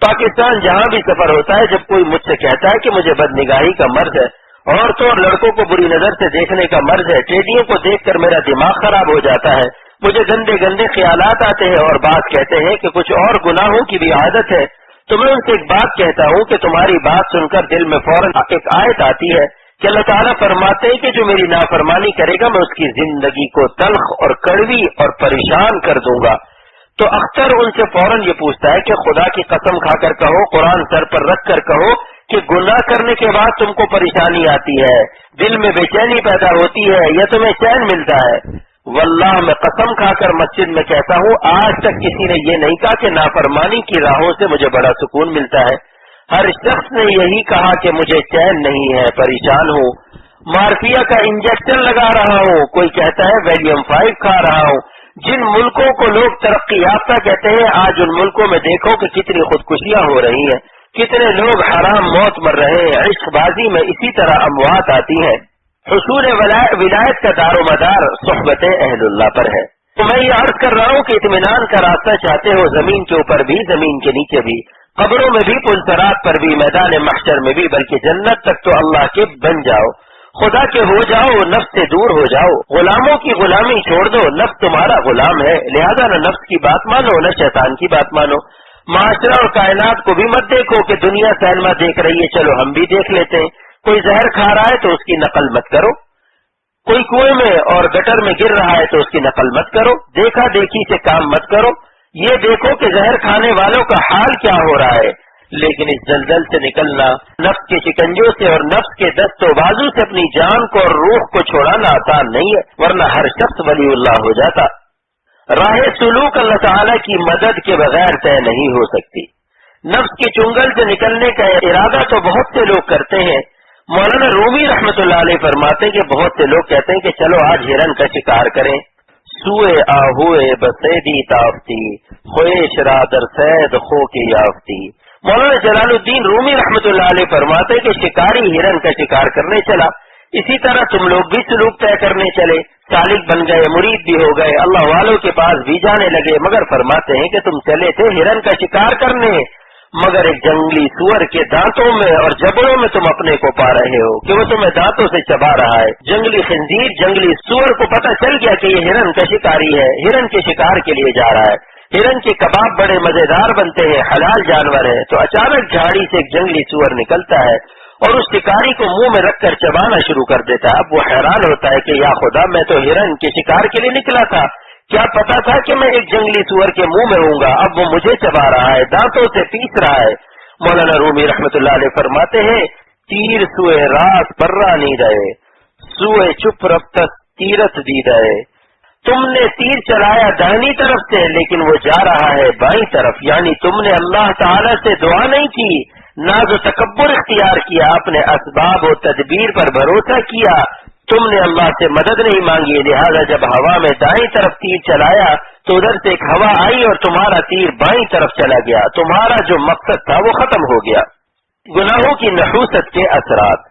Speaker 1: پاکستان، جہاں بھی سفر ہوتا ہے، جب کوئی مجھ سے کہتا ہے کہ مجھے بدنگاہی کا مرض ہے، عورتوں اور لڑکوں کو بری نظر سے دیکھنے کا مرض ہے، ٹیڈیوں کو دیکھ کر میرا دماغ خراب ہو جاتا ہے، مجھے گندے گندے خیالات آتے ہیں اور بات کہتے ہیں کہ کچھ اور گناہوں کی بھی عادت ہے، تو میں ان سے ایک بات کہتا ہوں کہ تمہاری بات سن کر دل میں فوراً ایک آیت آتی ہے کہ اللہ تعالیٰ فرماتے ہیں کہ جو میری نافرمانی کرے گا میں اس کی زندگی کو تلخ اور کڑوی اور پریشان کر دوں گا. تو اختر ان سے فوراً یہ پوچھتا ہے کہ خدا کی قسم کھا کر کہو، قرآن سر پر رکھ کر کہو کہ گناہ کرنے کے بعد تم کو پریشانی آتی ہے، دل میں بے چینی پیدا ہوتی ہے یا تمہیں چین ملتا ہے؟ واللہ میں قسم کھا کر مسجد میں کہتا ہوں آج تک کسی نے یہ نہیں کہا کہ نافرمانی کی راہوں سے مجھے بڑا سکون ملتا ہے. ہر شخص نے یہی کہا کہ مجھے چین نہیں ہے، پریشان ہوں، مارفیا کا انجیکشن لگا رہا ہوں، کوئی کہتا ہے ویلیم 5 کھا رہا ہوں. جن ملکوں کو لوگ ترقی یافتہ کہتے ہیں، آج ان ملکوں میں دیکھو کہ کتنی خودکشیاں ہو رہی ہیں، کتنے لوگ حرام موت مر رہے ہیں. عشق بازی میں اسی طرح اموات آتی ہیں. حصول ولایت کا دار و مدار صحبت اہل اللہ پر ہے. تو میں یہ عرض کر رہا ہوں کہ اطمینان کا راستہ چاہتے ہو، زمین کے اوپر بھی، زمین کے نیچے بھی، قبروں میں بھی، پلسرات پر بھی، میدان محشر میں بھی، بلکہ جنت تک تو اللہ کے بن جاؤ، خدا کے ہو جاؤ، نفس سے دور ہو جاؤ. غلاموں کی غلامی چھوڑ دو، نفس تمہارا غلام ہے، لہذا نہ نفس کی بات مانو نہ شیطان کی بات مانو. معاشرہ اور کائنات کو بھی مت دیکھو کہ دنیا سینما دیکھ رہی ہے، چلو ہم بھی دیکھ لیتے ہیں. کوئی زہر کھا رہا ہے تو اس کی نقل مت کرو، کوئی کنویں میں اور گٹر میں گر رہا ہے تو اس کی نقل مت کرو، دیکھا دیکھی سے کام مت کرو. یہ دیکھو کہ زہر کھانے والوں کا حال کیا ہو رہا ہے. لیکن اس دلدل سے نکلنا، نفس کے شکنجوں سے اور نفس کے دست و بازو سے اپنی جان کو اور روح کو چھوڑانا آسان نہیں ہے، ورنہ ہر شخص ولی اللہ ہو جاتا. راہ سلوک اللہ تعالیٰ کی مدد کے بغیر طے نہیں ہو سکتی. نفس کے چنگل سے نکلنے کا ارادہ تو بہت سے لوگ کرتے ہیں. مولانا رومی رحمت اللہ علیہ فرماتے ہیں کہ بہت سے لوگ کہتے ہیں کہ چلو آج ہرن کا شکار کریں. سوئے آہوئے بسیدی تافتی، خویش را در سید خو کی یافتی. مولانا جلال الدین رومی رحمت اللہ علیہ فرماتے ہیں کہ شکاری ہرن کا شکار کرنے چلا، اسی طرح تم لوگ بھی سلوک طے کرنے چلے، سالک بن گئے، مرید بھی ہو گئے، اللہ والوں کے پاس بھی جانے لگے، مگر فرماتے ہیں کہ تم چلے تھے ہرن کا شکار کرنے، مگر ایک جنگلی سور کے دانتوں میں اور جبڑوں میں تم اپنے کو پا رہے ہو کہ وہ تمہیں دانتوں سے چبا رہا ہے. جنگلی خنزیر، جنگلی سور کو پتہ چل گیا کہ یہ ہرن کا شکاری ہے، ہرن کے شکار کے لیے جا رہا ہے. ہرن کے کباب بڑے مزیدار بنتے ہیں، حلال جانور ہے. تو اچانک جھاڑی سے ایک جنگلی سور نکلتا ہے اور اس شکاری کو منہ میں رکھ کر چبانا شروع کر دیتا ہے. اب وہ حیران ہوتا ہے کہ یا خدا، میں تو ہرن کے شکار کے لیے نکلا تھا، کیا پتا تھا کہ میں ایک جنگلی سور کے منہ میں ہوں گا، اب وہ مجھے چبا رہا ہے، دانتوں سے پیس رہا ہے. مولانا رومی رحمت اللہ علیہ فرماتے ہیں تیر سوئے راست پرا نہیں رہے، سوئے چپ رفتت تیرت دی رہے. تم نے تیر چلایا دائنی طرف سے لیکن وہ جا رہا ہے بائیں طرف، یعنی تم نے اللہ تعالی سے دعا نہیں کی، ناز و تکبر اختیار کیا، اپنے اسباب و تدبیر پر بھروسہ کیا، تم نے اللہ سے مدد نہیں مانگی. لہذا جب ہوا میں دائیں طرف تیر چلایا تو ادھر سے ایک ہوا آئی اور تمہارا تیر بائیں طرف چلا گیا، تمہارا جو مقصد تھا وہ ختم ہو گیا. گناہوں کی نحوست کے اثرات.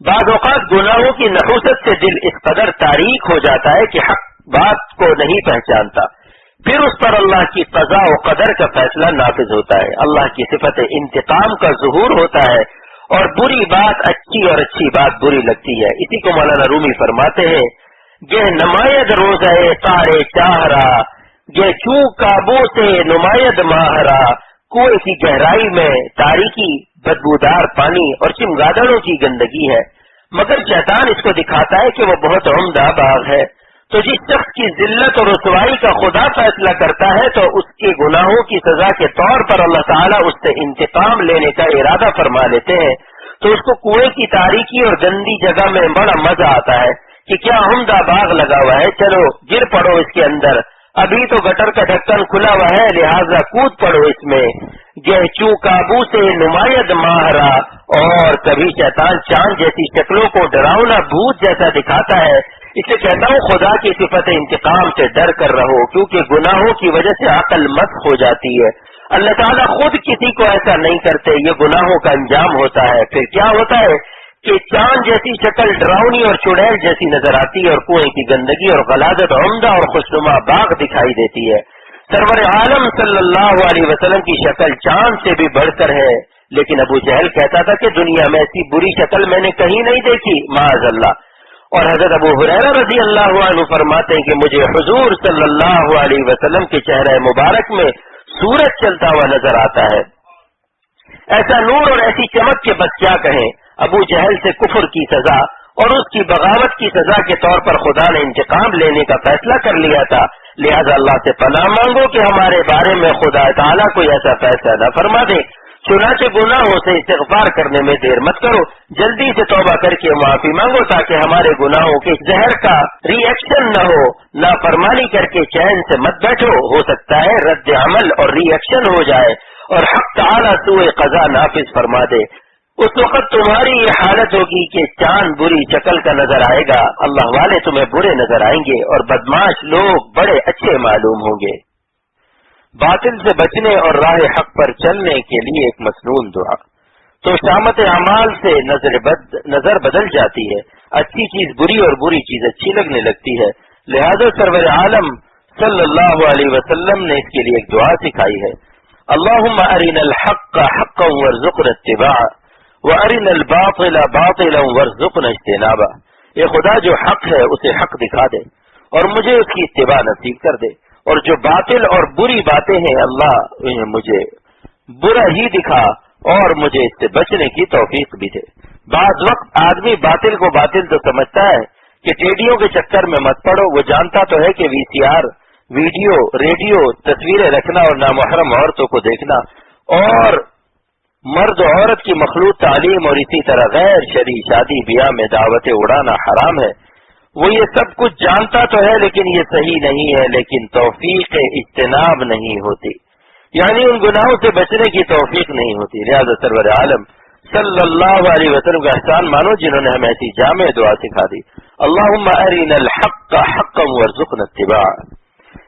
Speaker 1: بعض اوقات گناہوں کی نحوست سے دل اس قدر تاریک ہو جاتا ہے کہ حق بات کو نہیں پہچانتا، پھر اس پر اللہ کی قضاء و قدر کا فیصلہ نافذ ہوتا ہے. اللہ کی صفت انتقام کا ظہور ہوتا ہے اور بری بات اچھی اور اچھی بات بری لگتی ہے. اسی کو مولانا رومی فرماتے ہیں یہ نمایت روزہ تارے چاہرا، یہ چوں کابو سے نمایت ماہرا. کنویں کی گہرائی میں تاریکی، بدبودار پانی اور چمگادڑوں کی گندگی ہے، مگر شیطان اس کو دکھاتا ہے کہ وہ بہت عمدہ باغ ہے. تو جس شخص کی ذلت اور رسوائی کا خدا فیصلہ کرتا ہے تو اس کے گناہوں کی سزا کے طور پر اللہ تعالیٰ اس سے انتقام لینے کا ارادہ فرما لیتے ہیں. تو اس کو کنویں کی تاریکی اور گندی جگہ میں بڑا مزہ آتا ہے کہ کیا عمدہ باغ لگا ہوا ہے، چلو گر پڑو اس کے اندر، ابھی تو گٹر کا ڈھکن کھلا ہوا ہے لہذا کود پڑو اس میں. یہ چوں کابو سے نمایت ماہرا. اور کبھی شیطان چاند جیسی شکلوں کو ڈراؤنا بھوت جیسا دکھاتا ہے. اسے کہتا ہوں خدا کی صفت انتقام سے ڈر کر رہو، کیونکہ گناہوں کی وجہ سے عقل مست ہو جاتی ہے. اللہ تعالیٰ خود کسی کو ایسا نہیں کرتے، یہ گناہوں کا انجام ہوتا ہے۔ پھر کیا ہوتا ہے کہ چاند جیسی شکل ڈراؤنی اور چڑیل جیسی نظر آتی ہے، اور کنویں کی گندگی اور غلاظت عمدہ اور خوشنما باغ دکھائی دیتی ہے۔ سرور عالم صلی اللہ علیہ وسلم کی شکل چاند سے بھی بڑھ کر ہے، لیکن ابو جہل کہتا تھا کہ دنیا میں ایسی بری شکل میں نے کہیں نہیں دیکھی، معاذ اللہ۔ اور حضرت ابو ہریرہ رضی اللہ عنہ فرماتے ہیں کہ مجھے حضور صلی اللہ علیہ وسلم کے چہرہ مبارک میں سورج چلتا ہوا نظر آتا ہے، ایسا نور اور ایسی چمک کے بس کیا کہیں۔ ابو جہل سے کفر کی سزا اور اس کی بغاوت کی سزا کے طور پر خدا نے انتقام لینے کا فیصلہ کر لیا تھا، لہذا اللہ سے پناہ مانگو کہ ہمارے بارے میں خدا تعالیٰ کوئی ایسا فیصلہ نہ فرما دے۔ چنانچہ گناہوں سے استغفار کرنے میں دیر مت کرو، جلدی سے توبہ کر کے معافی مانگو تاکہ ہمارے گناہوں کے زہر کا ری ایکشن نہ ہو۔ نافرمانی کر کے چین سے مت بیٹھو، ہو سکتا ہے رد عمل اور ری ایکشن ہو جائے اور حق تعالیٰ سوئے قضا نافذ فرما دے۔ اس وقت تمہاری یہ حالت ہوگی کہ چاند بری شکل کا نظر آئے گا، اللہ والے تمہیں برے نظر آئیں گے اور بدماش لوگ بڑے اچھے معلوم ہوں گے۔ باطل سے بچنے اور راہ حق پر چلنے کے لیے ایک مسنون دعا۔ تو شامت اعمال سے نظر بدل جاتی ہے، اچھی چیز بری اور بری چیز اچھی لگنے لگتی ہے، لہذا سرور عالم صلی اللہ علیہ وسلم نے اس کے لیے ایک دعا سکھائی ہے، اللہم ارنا الحق حقا وارزقنا اتباعہ وارنا الباطل باطلا وارزقنا اجتنابہ۔ اے خدا جو حق ہے اسے حق دکھا دے اور مجھے اس کی اتباع نصیب کر دے، اور جو باطل اور بری باتیں ہیں اللہ انہیں مجھے برا ہی دکھا اور مجھے اس سے بچنے کی توفیق بھی دے۔ بعض وقت آدمی باطل کو باطل تو سمجھتا ہے کہ ٹیڈیوں کے چکر میں مت پڑو، وہ جانتا تو ہے کہ وی سی آر، ویڈیو، ریڈیو، تصویریں رکھنا اور نامحرم عورتوں کو دیکھنا اور مرد و عورت کی مخلوط تعلیم اور اسی طرح غیر شرعی شادی بیاہ میں دعوتیں اڑانا حرام ہے۔ وہ یہ سب کچھ جانتا تو ہے لیکن یہ صحیح نہیں ہے، لیکن توفیق اجتناب نہیں ہوتی، یعنی ان گناہوں سے بچنے کی توفیق نہیں ہوتی۔ لہذا سرور عالم صلی اللہ علیہ وسلم کا احسان مانو جنہوں نے ہمیں ایسی جامع دعا سکھا دی، اللہم ارنا الحق حقا وارزقنا اتباعہ۔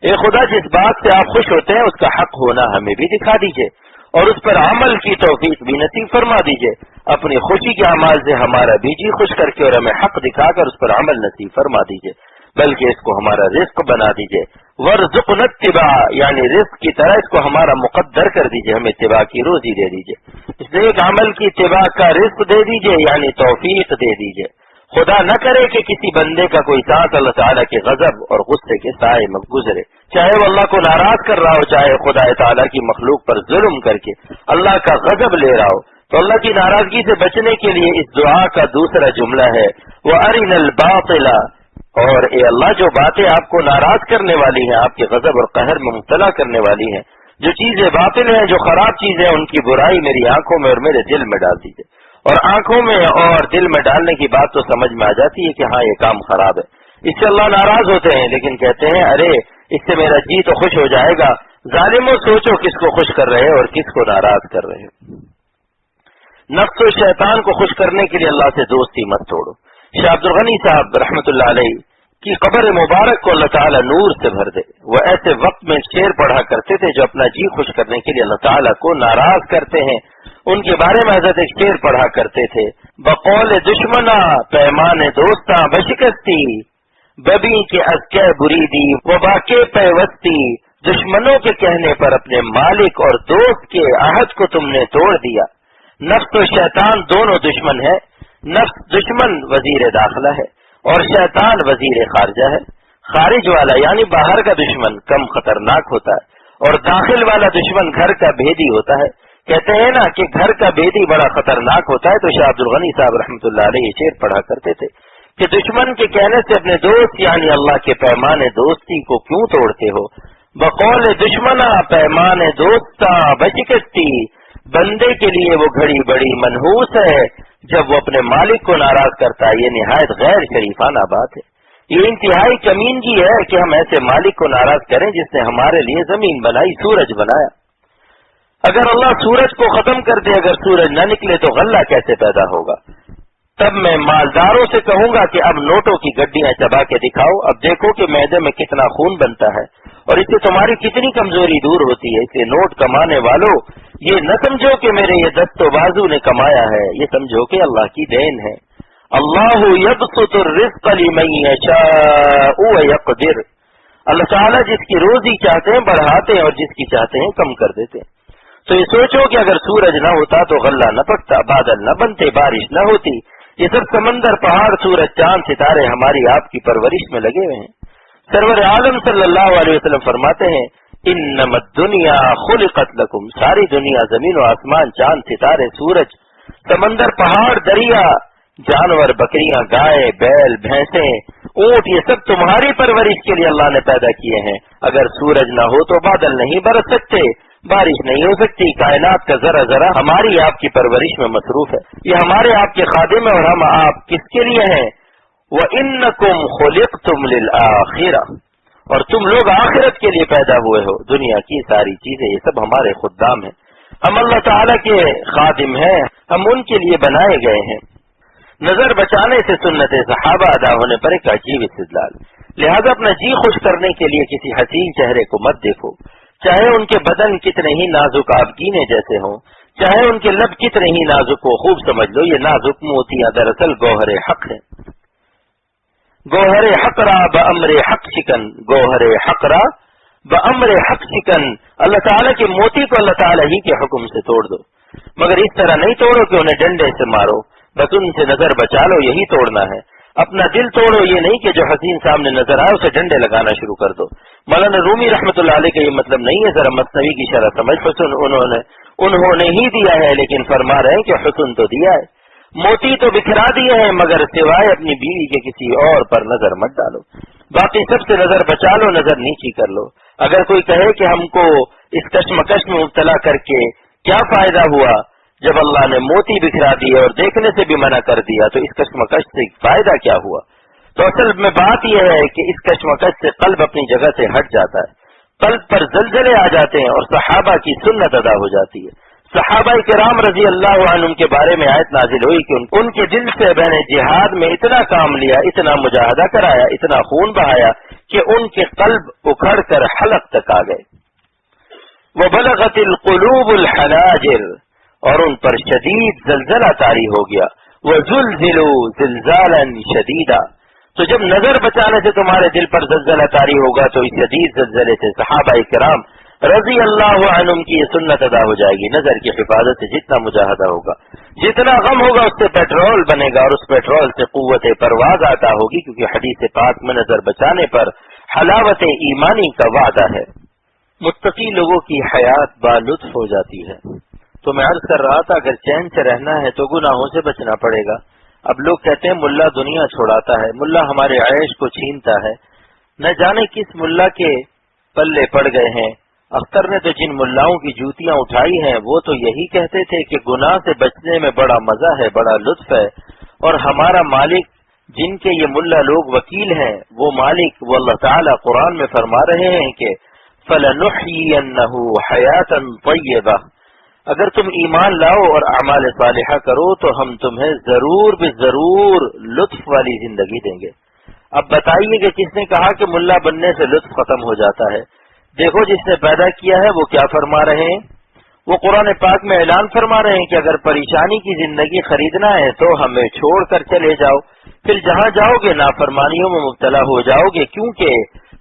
Speaker 1: اے خدا جس بات سے آپ خوش ہوتے ہیں اس کا حق ہونا ہمیں بھی دکھا دیجئے اور اس پر عمل کی توفیق بھی نصیب فرما دیجئے، اپنی خوشی کے اعمال سے ہمارا بھی جی خوش کر کے اور ہمیں حق دکھا کر اس پر عمل نصیب فرما دیجئے، بلکہ اس کو ہمارا رزق بنا دیجئے، وارزقنا اتباع، یعنی رزق کی طرح اس کو ہمارا مقدر کر دیجئے، ہمیں اتباع کی روزی دے دیجئے، اس نے ایک عمل کی اتباع کا رزق دے دیجئے یعنی توفیق دے دیجئے۔ خدا نہ کرے کہ کسی بندے کا کوئی سانس اللہ تعالیٰ کے غضب اور غصے کے سائے میں گزرے، چاہے وہ اللہ کو ناراض کر رہا ہو، چاہے خدا تعالیٰ کی مخلوق پر ظلم کر کے اللہ کا غضب لے رہا ہو۔ تو اللہ کی ناراضگی سے بچنے کے لیے اس دعا کا دوسرا جملہ ہے وَأَرِنَا الْبَاطِلَ، اور اے اللہ جو باتیں آپ کو ناراض کرنے والی ہیں، آپ کے غضب اور قہر میں مبتلا کرنے والی ہیں، جو چیزیں باطل ہیں، جو خراب چیزیں، ان کی برائی میری آنکھوں میں اور میرے دل میں ڈال دیجیے۔ اور آنکھوں میں اور دل میں ڈالنے کی بات تو سمجھ میں آ جاتی ہے کہ ہاں یہ کام خراب ہے، اس سے اللہ ناراض ہوتے ہیں، لیکن کہتے ہیں ارے اس سے میرا جی تو خوش ہو جائے گا۔ ظالموں سوچو کس کو خوش کر رہے اور کس کو ناراض کر رہے۔ نفس و شیطان کو خوش کرنے کے لیے اللہ سے دوستی مت توڑو۔ شاہ عبد الغنی صاحب رحمۃ اللہ علیہ کی قبر مبارک کو اللہ تعالیٰ نور سے بھر دے، وہ ایسے وقت میں شعر پڑھا کرتے تھے جو اپنا جی خوش کرنے کے لیے اللہ تعالیٰ کو ناراض کرتے ہیں، ان کے بارے میں حضرت ایک شعر پڑھا کرتے تھے، بقول دشمنا پیمان دوستاں بشکستی، ببی کے ازکے بریدی وبا کے پیوستی، دشمنوں کے کہنے پر اپنے مالک اور دوست کے عہد کو تم نے توڑ دیا۔ نفس و شیطان دونوں دشمن ہے، نفس دشمن وزیر داخلہ ہے اور شیطان وزیر خارجہ ہے۔ خارج والا یعنی باہر کا دشمن کم خطرناک ہوتا ہے اور داخل والا دشمن گھر کا بھیدی ہوتا ہے۔ کہتے ہیں نا کہ گھر کا بھیدی بڑا خطرناک ہوتا ہے، تو شاہ عبد الغنی صاحب رحمۃ اللہ علیہ شعر پڑھا کرتے تھے کہ دشمن کے کہنے سے اپنے دوست یعنی اللہ کے پیمان دوستی کو کیوں توڑتے ہو؟ بقول دشمنا پیمان دوستاں بشکستی، بندے کے لیے وہ گھڑی بڑی منحوس ہے جب وہ اپنے مالک کو ناراض کرتا ہے، یہ نہایت غیر شریفانہ بات ہے، یہ انتہائی کمینگی ہے کہ ہم ایسے مالک کو ناراض کریں جس نے ہمارے لیے زمین بنائی، سورج بنایا۔ اگر اللہ سورج کو ختم کر دے، اگر سورج نہ نکلے تو غلہ کیسے پیدا ہوگا؟ تب میں مالداروں سے کہوں گا کہ اب نوٹوں کی گڈیاں چبا کے دکھاؤ، اب دیکھو کہ معدے میں کتنا خون بنتا ہے اور اس سے تمہاری کتنی کمزوری دور ہوتی ہے. اس لیے نوٹ کمانے والوں یہ نہ سمجھو کہ میرے یہ دست و بازو نے کمایا ہے، یہ سمجھو کہ اللہ کی دین ہے. اللہ یبسط الرزق لمن یشاء ویقدر. اللہ تعالیٰ جس کی روزی چاہتے ہیں بڑھاتے ہیں اور جس کی چاہتے ہیں کم کر دیتے ہیں. تو یہ سوچو کہ اگر سورج نہ ہوتا تو غلہ نہ پکتا، بادل نہ بنتے، بارش نہ ہوتی. یہ سب سمندر، پہاڑ، سورج، چاند، ستارے ہماری آپ کی پرورش میں لگے ہوئے ہیں. سرور عالم صلی اللہ علیہ وسلم فرماتے ہیں انما الدنیا خلقت لکم. ساری دنیا، زمین و آسمان، چاند، ستارے، سورج، سمندر، پہاڑ، دریا، جانور، بکریاں، گائے، بیل، بھینسیں، اونٹ، یہ سب تمہاری پرورش کے لیے اللہ نے پیدا کیے ہیں. اگر سورج نہ ہو تو بادل نہیں برس سکتے، بارش نہیں ہو سکتی. کائنات کا ذرا ذرا ہماری آپ کی پرورش میں مصروف ہے. یہ ہمارے آپ کے خادم ہیں اور ہم آپ کس کے لیے ہیں؟ وَإِنَّكُمْ خُلِقْتُمْ لِلْآخِرَةِ. اور تم لوگ آخرت کے لیے پیدا ہوئے ہو. دنیا کی ساری چیزیں یہ سب ہمارے خدام ہیں. ہم اللہ تعالیٰ کے خادم ہیں، ہم ان کے لیے بنائے گئے ہیں. نظر بچانے سے سنت صحابہ ادا ہونے پر ایک عجیب استدلال. لہذا اپنا جی خوش کرنے کے لیے کسی حسین چہرے کو مت دیکھو، چاہے ان کے بدن کتنے ہی نازک آبگینے جیسے ہوں، چاہے ان کے لب کتنے ہی نازک ہو. خوب سمجھ لو یہ نازک موتیاں دراصل گوہر حق ہیں. گوہر حق را بامر حق شکن، گوہر حق را بامر حق شکن. اللہ تعالیٰ کے موتی کو اللہ تعالیٰ ہی کے حکم سے توڑ دو، مگر اس طرح نہیں توڑو کہ انہیں ڈنڈے سے مارو. بس ان سے نظر بچا لو، یہی توڑنا ہے. اپنا دل توڑو، یہ نہیں کہ جو حسین سامنے نظر آئے اسے ڈنڈے لگانا شروع کر دو. مولانا رومی رحمۃ اللہ علیہ کا یہ مطلب نہیں ہے. ذرا مثنوی کی شرح سمجھ. حسن انہوں نے ہی دیا ہے، لیکن فرما رہے ہیں کہ حسن تو دیا ہے، موتی تو بکھرا دیے ہیں، مگر سوائے اپنی بیوی کے کسی اور پر نظر مت ڈالو. باقی سب سے نظر بچا لو، نظر نیچی کر لو. اگر کوئی کہے کہ ہم کو اس کشمکش میں مبتلا کر کے کیا فائدہ ہوا جب اللہ نے موتی بکھرا دیے اور دیکھنے سے بھی منع کر دیا، تو اس کشمکش سے فائدہ کیا ہوا؟ تو اصل میں بات یہ ہے کہ اس کشمکش سے قلب اپنی جگہ سے ہٹ جاتا ہے، قلب پر زلزلے آ جاتے ہیں اور صحابہ کی سنت ادا ہو جاتی ہے. صحابہ کرام رضی اللہ عنہم کے بارے میں آیت نازل ہوئی کہ ان کے دل سے بہن جہاد میں اتنا کام لیا، اتنا مجاہدہ کرایا، اتنا خون بہایا کہ ان کے قلب اکھڑ کر حلق تک آ گئے. وَبَلَغَتِ الْقُلُوبُ الْحَنَاجِرَ. اور ان پر شدید زلزلہ طاری ہو گیا. وَزُلْزِلُوا زِلْزَالًا شَدِيدًا. تو جب نظر بچانے سے تمہارے دل پر زلزلہ طاری ہوگا تو اس شدید زلزلے سے صحابہ کرام رضی اللہ عنہم کی یہ سنت ادا ہو جائے گی. نظر کی حفاظت سے جتنا مجاہدہ ہوگا، جتنا غم ہوگا، اس سے پیٹرول بنے گا اور اس پیٹرول سے قوت پرواز عطا ہوگی، کیونکہ حدیث پاک میں نظر بچانے پر حلاوت ایمانی کا وعدہ ہے. متقی لوگوں کی حیات بالطف ہو جاتی ہے. تو میں عرض کر رہا تھا اگر چین سے رہنا ہے تو گناہوں سے بچنا پڑے گا. اب لوگ کہتے ہیں ملا دنیا چھوڑاتا ہے، ملا ہمارے عیش کو چھینتا ہے. نہ جانے کس ملا کے پلے پڑ گئے ہیں. اختر نے تو جن ملاؤں کی جوتیاں اٹھائی ہیں وہ تو یہی کہتے تھے کہ گناہ سے بچنے میں بڑا مزہ ہے، بڑا لطف ہے. اور ہمارا مالک جن کے یہ ملا لوگ وکیل ہیں، وہ مالک وہ اللہ تعالیٰ قرآن میں فرما رہے ہیں کہ فَلَنُحْيِيَنَّهُ حَيَاةً طَيِّبَةً. اگر تم ایمان لاؤ اور اعمال صالحہ کرو تو ہم تمہیں ضرور ضرور لطف والی زندگی دیں گے. اب بتائیے کہ کس نے کہا کہ ملا بننے سے لطف ختم ہو جاتا ہے؟ دیکھو جس نے پیدا کیا ہے وہ کیا فرما رہے ہیں. وہ قرآن پاک میں اعلان فرما رہے ہیں کہ اگر پریشانی کی زندگی خریدنا ہے تو ہمیں چھوڑ کر چلے جاؤ، پھر جہاں جاؤ گے نافرمانیوں میں مبتلا ہو جاؤ گے، کیونکہ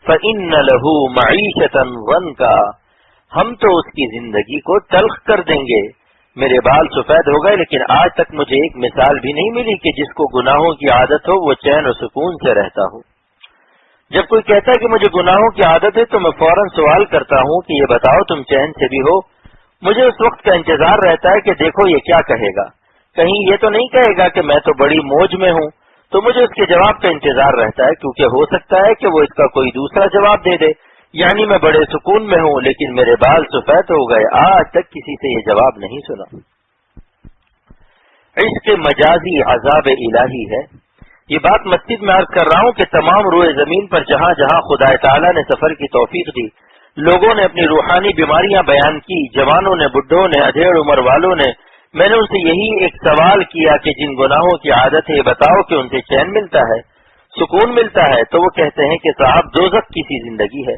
Speaker 1: فَإِنَّ لَهُ مَعِيشَةً ضَنْكَا. ہم تو اس کی زندگی کو تلخ کر دیں گے. میرے بال سفید ہو گئے لیکن آج تک مجھے ایک مثال بھی نہیں ملی کہ جس کو گناہوں کی عادت ہو وہ چین و سکون سے رہتا ہو. جب کوئی کہتا ہے کہ مجھے گناہوں کی عادت ہے تو میں فوراً سوال کرتا ہوں کہ یہ بتاؤ تم چین سے بھی ہو؟ مجھے اس وقت کا انتظار رہتا ہے کہ دیکھو یہ کیا کہے گا. کہیں یہ تو نہیں کہے گا کہ میں تو بڑی موج میں ہوں. تو مجھے اس کے جواب کا انتظار رہتا ہے، کیونکہ ہو سکتا ہے کہ وہ اس کا کوئی دوسرا جواب دے دے. یعنی میں بڑے سکون میں ہوں لیکن میرے بال سفید ہو گئے. آج تک کسی سے یہ جواب نہیں سنا. عشق مجازی عذاب الہی ہے. یہ بات مسجد میں عرض کر رہا ہوں کہ تمام روئے زمین پر جہاں جہاں خدا تعالیٰ نے سفر کی توفیق دی، لوگوں نے اپنی روحانی بیماریاں بیان کی، جوانوں نے، بڈھوں نے، ادھیڑ عمر والوں نے. میں نے ان سے یہی ایک سوال کیا کہ جن گناہوں کی عادت ہے یہ بتاؤ کہ ان سے چین ملتا ہے، سکون ملتا ہے؟ تو وہ کہتے ہیں کہ صاحب دوزخ کی سی زندگی ہے،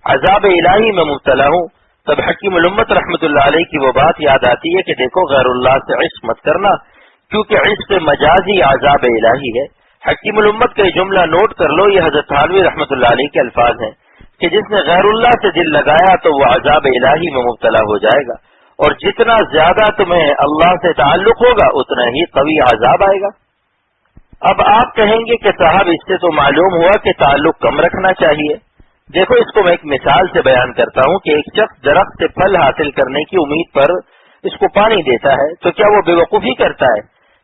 Speaker 1: عذاب الہی میں مبتلا ہوں، تب حکیم الامت رحمت اللہ علیہ کی وہ بات یاد آتی ہے کہ دیکھو غیر اللہ سے عشق مت کرنا، کیونکہ عشق مجازی عذاب الہی ہے۔ حکیم الامت کا یہ جملہ نوٹ کر لو، یہ حضرت تھانوی رحمت اللہ علیہ کے الفاظ ہیں کہ جس نے غیر اللہ سے دل لگایا تو وہ عذاب الہی میں مبتلا ہو جائے گا، اور جتنا زیادہ تمہیں اللہ سے تعلق ہوگا اتنا ہی قوی عذاب آئے گا۔ اب آپ کہیں گے کہ صاحب اس سے تو معلوم ہوا کہ تعلق کم رکھنا چاہیے۔ دیکھو اس کو میں ایک مثال سے بیان کرتا ہوں کہ ایک شخص درخت سے پھل حاصل کرنے کی امید پر اس کو پانی دیتا ہے، تو کیا وہ بے وقوفی کرتا ہے؟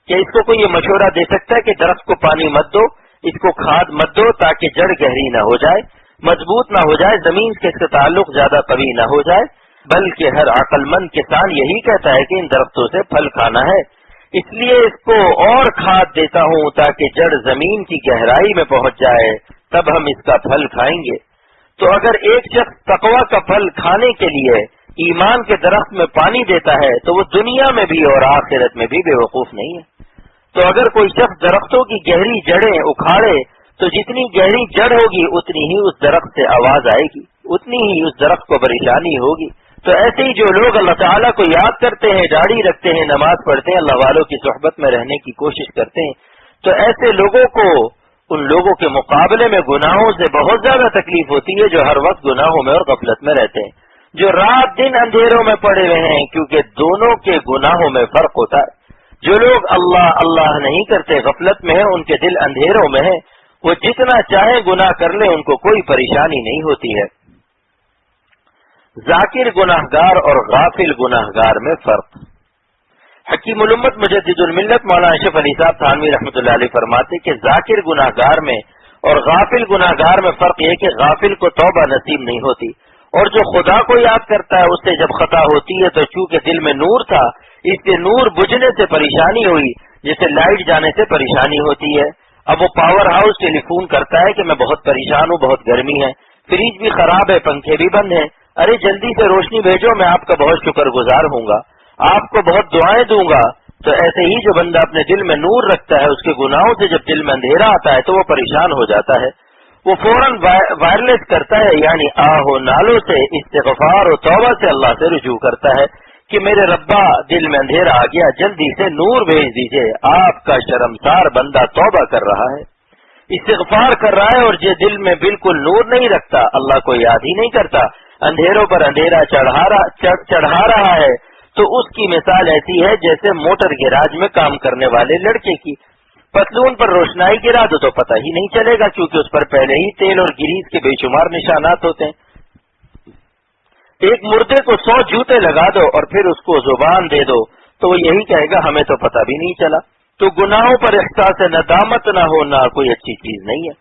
Speaker 1: کیا اس کو کوئی یہ مشورہ دے سکتا ہے کہ درخت کو پانی مت دو، اس کو کھاد مت دو تاکہ جڑ گہری نہ ہو جائے، مضبوط نہ ہو جائے، زمین سے اس کا تعلق زیادہ قوی نہ ہو جائے؟ بلکہ ہر عقل مند کسان یہی کہتا ہے کہ ان درختوں سے پھل کھانا ہے، اس لیے اس کو اور کھاد دیتا ہوں تاکہ جڑ زمین کی گہرائی میں پہنچ جائے، تب ہم اس کا پھل کھائیں گے۔ تو اگر ایک شخص تقویٰ کا پھل کھانے کے لیے ایمان کے درخت میں پانی دیتا ہے تو وہ دنیا میں بھی اور آخرت میں بھی بے وقوف نہیں ہے۔ تو اگر کوئی شخص درختوں کی گہری جڑیں اکھاڑے تو جتنی گہری جڑ ہوگی اتنی ہی اس درخت سے آواز آئے گی، اتنی ہی اس درخت کو پریشانی ہوگی۔ تو ایسے ہی جو لوگ اللہ تعالیٰ کو یاد کرتے ہیں، داڑھی رکھتے ہیں، نماز پڑھتے ہیں، اللہ والوں کی صحبت میں رہنے کی کوشش کرتے ہیں، تو ایسے لوگوں کو ان لوگوں کے مقابلے میں گناہوں سے بہت زیادہ تکلیف ہوتی ہے جو ہر وقت گناہوں میں اور غفلت میں رہتے ہیں، جو رات دن اندھیروں میں پڑے ہوئے ہیں، کیونکہ دونوں کے گناہوں میں فرق ہوتا ہے۔ جو لوگ اللہ اللہ نہیں کرتے، غفلت میں ہیں، ان کے دل اندھیروں میں ہیں، وہ جتنا چاہے گناہ کر لیں ان کو کوئی پریشانی نہیں ہوتی ہے۔ ذاکر گناہگار اور غافل گناہگار میں فرق۔ حکیم الامت مجدد الملت مولانا اشرف علی صاحب تھانوی رحمۃ اللہ علیہ فرماتے کہ ذاکر گناہگار میں اور غافل گناہگار میں فرق یہ کہ غافل کو توبہ نصیب نہیں ہوتی، اور جو خدا کو یاد کرتا ہے اس سے جب خطا ہوتی ہے تو چونکہ دل میں نور تھا، اس کے نور بجھنے سے پریشانی ہوئی، جیسے لائٹ جانے سے پریشانی ہوتی ہے۔ اب وہ پاور ہاؤس ٹیلی فون کرتا ہے کہ میں بہت پریشان ہوں، بہت گرمی ہے، فریج بھی خراب ہے، پنکھے بھی بند ہیں، ارے جلدی سے روشنی بھیجو، میں آپ کا بہت شکر گزار ہوں گا، آپ کو بہت دعائیں دوں گا۔ تو ایسے ہی جو بندہ اپنے دل میں نور رکھتا ہے، اس کے گناہوں سے جب دل میں اندھیرا آتا ہے تو وہ پریشان ہو جاتا ہے، وہ فوراً وائرلیس کرتا ہے، یعنی آہ و نالوں سے، استغفار و توبہ سے اللہ سے رجوع کرتا ہے کہ میرے ربا دل میں اندھیرا آ گیا، جلدی سے نور بھیج دیجئے، آپ کا شرمسار بندہ توبہ کر رہا ہے، استغفار کر رہا ہے، اور جو دل میں بالکل نور نہیں رکھتا، اللہ کو یاد ہی نہیں کرتا، اندھیروں پر اندھیرا چڑھا رہا ہے، تو اس کی مثال ایسی ہے جیسے موٹر گیراج میں کام کرنے والے لڑکے کی، پتلون پر روشنائی گرا دو تو پتہ ہی نہیں چلے گا، کیونکہ اس پر پہلے ہی تیل اور گریس کے بے شمار نشانات ہوتے ہیں۔ ایک مردے کو 100 جوتے لگا دو اور پھر اس کو زبان دے دو تو وہ یہی کہے گا ہمیں تو پتہ بھی نہیں چلا۔ تو گناہوں پر احساس ندامت نہ ہونا کوئی اچھی چیز نہیں ہے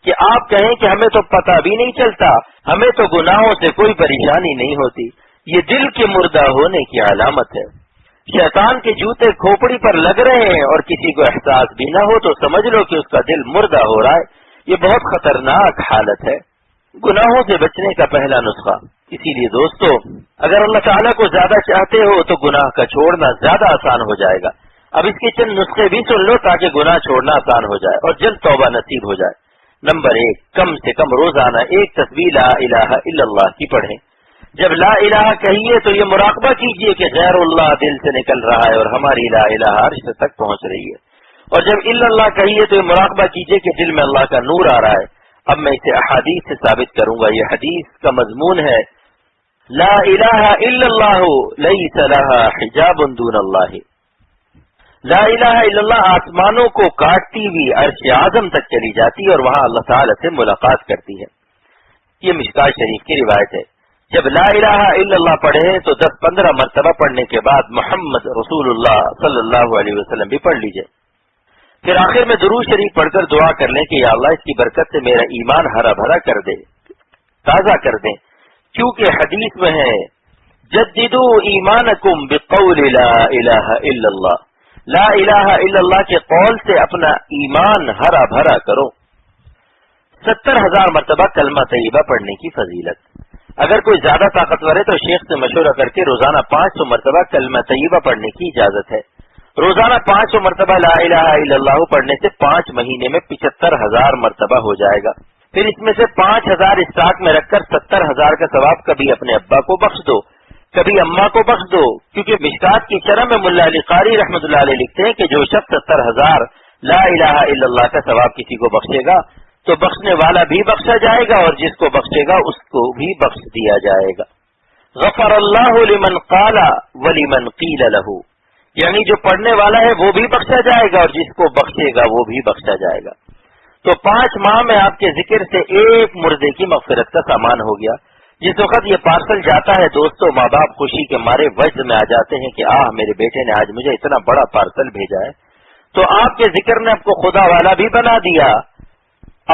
Speaker 1: کہ آپ کہیں کہ ہمیں تو پتہ بھی نہیں چلتا، ہمیں تو گناہوں سے کوئی پریشانی نہیں ہوتی، یہ دل کے مردہ ہونے کی علامت ہے۔ شیطان کے جوتے کھوپڑی پر لگ رہے ہیں اور کسی کو احساس بھی نہ ہو تو سمجھ لو کہ اس کا دل مردہ ہو رہا ہے، یہ بہت خطرناک حالت ہے۔ گناہوں سے بچنے کا پہلا نسخہ، اسی لیے دوستو اگر اللہ تعالیٰ کو زیادہ چاہتے ہو تو گناہ کا چھوڑنا زیادہ آسان ہو جائے گا۔ اب اس کے چند نسخے بھی سن لو تاکہ گناہ چھوڑنا آسان ہو جائے اور جلد توبہ نصیب ہو جائے۔ نمبر 1، کم سے کم روزانہ ایک تسبیح لا الہ الا اللہ کی پڑھیں۔ جب لا الہ کہیے تو یہ مراقبہ کیجئے کہ غیر اللہ دل سے نکل رہا ہے اور ہماری لا الہ عرش تک پہنچ رہی ہے، اور جب الا اللہ کہیے تو یہ مراقبہ کیجئے کہ دل میں اللہ کا نور آ رہا ہے۔ اب میں اسے احادیث سے ثابت کروں گا، یہ حدیث کا مضمون ہے لا الہ الا اللہ لیس لہا حجاب دون اللہ۔ لا الہ الا اللہ آسمانوں کو کاٹتی ہوئی عرش اعظم تک چلی جاتی ہے اور وہاں اللہ تعالی سے ملاقات کرتی ہے۔ یہ مشکات شریف کی روایت ہے۔ جب لا الہ الا اللہ پڑھے تو 10-15 مرتبہ پڑھنے کے بعد محمد رسول اللہ صلی اللہ علیہ وسلم بھی پڑھ لیجئے، پھر آخر میں درود شریف پڑھ کر دعا کر لیں کہ یا اللہ اس کی برکت سے میرا ایمان ہرا بھرا کر دے، تازہ کر دیں، کیونکہ حدیث میں ہے جددوا ایمانکم بقول لا الہ الا اللہ، لا الہ الا اللہ کے قول سے اپنا ایمان ہرا بھرا کرو۔ 70,000 مرتبہ کلمہ طیبہ پڑھنے کی فضیلت۔ اگر کوئی زیادہ طاقتور ہے تو شیخ سے مشورہ کر کے روزانہ 500 مرتبہ کلمہ طیبہ پڑھنے کی اجازت ہے۔ روزانہ 500 مرتبہ لا الہ الا اللہ پڑھنے سے 5 مہینے میں 75,000 مرتبہ ہو جائے گا۔ پھر اس میں سے 5,000 اسٹاک میں رکھ کر 70,000 کا ثواب کبھی اپنے ابا کو بخش دو، کبھی اماں کو بخش دو، کیونکہ مشکات کی شرح میں ملا علی قاری رحمۃ اللہ علیہ لکھتے ہیں کہ جو شخص 70,000 لا الہ الا اللہ کا ثواب کسی کو بخشے گا تو بخشنے والا بھی بخشا جائے گا اور جس کو بخشے گا اس کو بھی بخش دیا جائے گا۔ غفر اللہ لمن قال ولمن قیل لہ، یعنی جو پڑھنے والا ہے وہ بھی بخشا جائے گا اور جس کو بخشے گا وہ بھی بخشا جائے گا۔ تو 5 ماہ میں آپ کے ذکر سے ایک مردے کی مغفرت کا سامان ہو گیا۔ جس وقت یہ پارسل جاتا ہے دوستو، ماں باپ خوشی کے مارے وجد میں آ جاتے ہیں کہ میرے بیٹے نے آج مجھے اتنا بڑا پارسل بھیجا ہے۔ تو آپ کے ذکر نے آپ کو خدا والا بھی بنا دیا،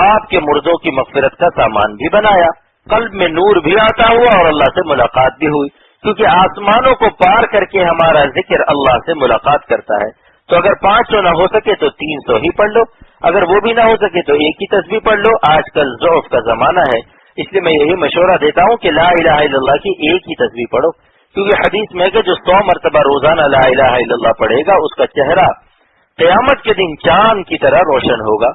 Speaker 1: آپ کے مردوں کی مغفرت کا سامان بھی بنایا، قلب میں نور بھی آتا ہوا اور اللہ سے ملاقات بھی ہوئی، کیونکہ آسمانوں کو پار کر کے ہمارا ذکر اللہ سے ملاقات کرتا ہے۔ تو اگر 500 نہ ہو سکے تو 300 ہی پڑھ لو، اگر وہ بھی نہ ہو سکے تو ایک ہی تسبیح پڑھ لو۔ آج کل ضعف کا زمانہ ہے، اس لیے میں یہی مشورہ دیتا ہوں کہ لا الہ الا اللہ کی ایک ہی تسبیح پڑھو، کیونکہ حدیث میں کہ جو 100 مرتبہ روزانہ لا الہ الا اللہ پڑھے گا اس کا چہرہ قیامت کے دن چاند کی طرح روشن ہوگا۔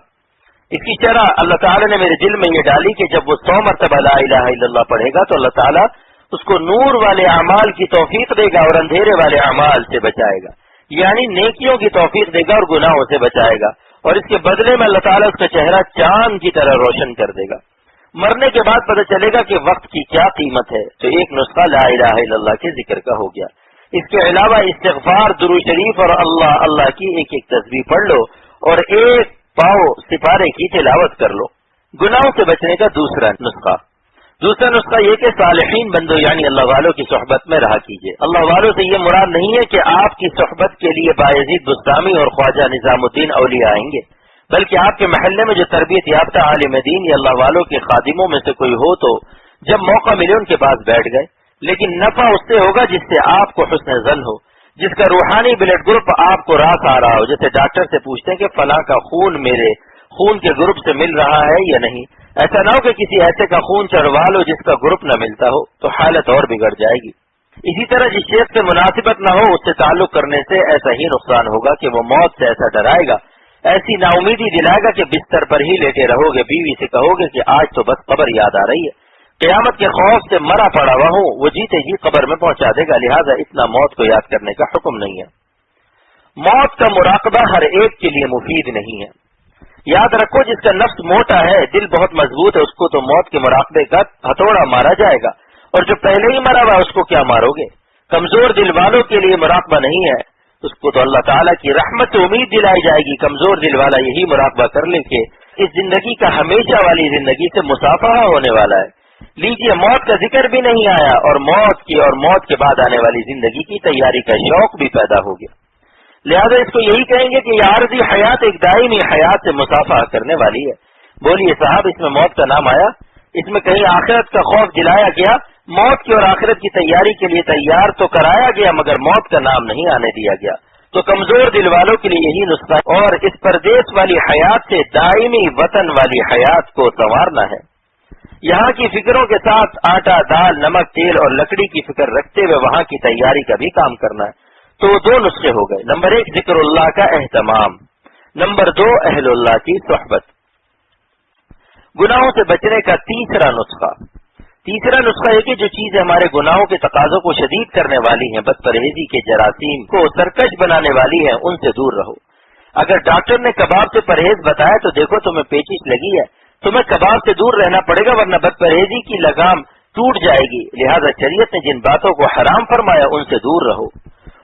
Speaker 1: اس کی شرح اللہ تعالیٰ نے میرے دل میں یہ ڈالی کہ جب وہ 100 مرتبہ لا الہ الا اللہ پڑھے گا تو اللہ تعالیٰ اس کو نور والے اعمال کی توفیق دے گا اور اندھیرے والے اعمال سے بچائے گا، یعنی نیکیوں کی توفیق دے گا اور گناہوں سے بچائے گا، اور اس کے بدلے میں اللہ تعالیٰ اس کا چہرہ چاند کی طرح روشن کر دے گا۔ مرنے کے بعد پتہ چلے گا کہ وقت کی کیا قیمت ہے۔ تو ایک نسخہ لا الہ الا اللہ کے ذکر کا ہو گیا۔ اس کے علاوہ استغفار، درود شریف اور اللہ اللہ کی ایک ایک تسبیح پڑھ لو اور ایک پاؤ سپارے کی تلاوت کر لو۔ گناہوں سے بچنے کا دوسرا نسخہ یہ کہ صالحین بندوں یعنی اللہ والوں کی صحبت میں رہا کیجیے۔ اللہ والوں سے یہ مراد نہیں ہے کہ آپ کی صحبت کے لیے بایزید بستامی اور خواجہ نظام الدین اولیاء آئیں گے، بلکہ آپ کے محلے میں جو تربیت یافتہ عالم دین یا اللہ والوں کے خادموں میں سے کوئی ہو تو جب موقع ملے ان کے پاس بیٹھ گئے، لیکن نفع اس سے ہوگا جس سے آپ کو حسن ظن ہو، جس کا روحانی بلڈ گروپ آپ کو راس آ رہا ہو۔ جیسے ڈاکٹر سے پوچھتے ہیں کہ فلاں کا خون میرے خون کے گروپ سے مل رہا ہے یا نہیں، ایسا نہ ہو کہ کسی ایسے کا خون چڑھوا لو جس کا گروپ نہ ملتا ہو، تو حالت اور بگڑ جائے گی۔ اسی طرح جس شیخ سے مناسبت نہ ہو اس سے تعلق کرنے سے ایسا ہی نقصان ہوگا کہ وہ موت سے ایسا ڈرائے گا، ایسی نا امیدی دلائے گا کہ بستر پر ہی لیٹے رہو گے، بیوی سے کہو گے کہ آج تو بس قبر یاد آ رہی ہے، قیامت کے خوف سے مرا پڑا ہوا ہوں، وہ جیتے ہی قبر میں پہنچا دے گا، لہٰذا اتنا موت کو یاد کرنے کا حکم نہیں ہے۔ موت کا مراقبہ ہر ایک کے لیے مفید نہیں ہے۔ یاد رکھو جس کا نفس موٹا ہے، دل بہت مضبوط ہے، اس کو تو موت کے مراقبے کا ہتھوڑا مارا جائے گا، اور جو پہلے ہی مرا ہوا اس کو کیا مارو گے۔ کمزور دل والوں کے لیے مراقبہ نہیں ہے، اس کو تو اللہ تعالیٰ کی رحمت سے امید دلائی جائے گی۔ کمزور دل والا یہی مراقبہ کر لے کہ اس زندگی کا ہمیشہ والی زندگی سے مصافحہ ہونے والا ہے۔ لیجیے موت کا ذکر بھی نہیں آیا اور موت کے بعد آنے والی زندگی کی تیاری کا شوق بھی پیدا ہو گیا، لہذا اس کو یہی کہیں گے کہ یہ عارضی حیات ایک دائمی حیات سے مصافحہ کرنے والی ہے۔ بولیے صاحب اس میں موت کا نام آیا؟ اس میں کہیں آخرت کا خوف دلایا گیا؟ موت کی اور آخرت کی تیاری کے لیے تیار تو کرایا گیا مگر موت کا نام نہیں آنے دیا گیا۔ تو کمزور دل والوں کے لیے یہی نسخہ اور اس پردیس والی حیات سے دائمی وطن والی حیات کو سنوارنا ہے۔ یہاں کی فکروں کے ساتھ آٹا، دال، نمک، تیل اور لکڑی کی فکر رکھتے ہوئے وہاں کی تیاری کا بھی کام کرنا ہے۔ تو 2 نسخے ہو گئے، نمبر 1 ذکر اللہ کا اہتمام، نمبر 2 اہل اللہ کی صحبت۔ گناہوں سے بچنے کا تیسرا نسخہ یہ کہ جو چیزیں ہمارے گناہوں کے تقاضوں کو شدید کرنے والی ہیں، بد پرہیزی کے جراثیم کو سرکش بنانے والی ہیں، ان سے دور رہو۔ اگر ڈاکٹر نے کباب سے پرہیز بتایا تو دیکھو تمہیں پیچش لگی ہے، تمہیں کباب سے دور رہنا پڑے گا ورنہ بد پرہیزی کی لگام ٹوٹ جائے گی۔ لہذا شریعت نے جن باتوں کو حرام فرمایا ان سے دور رہو۔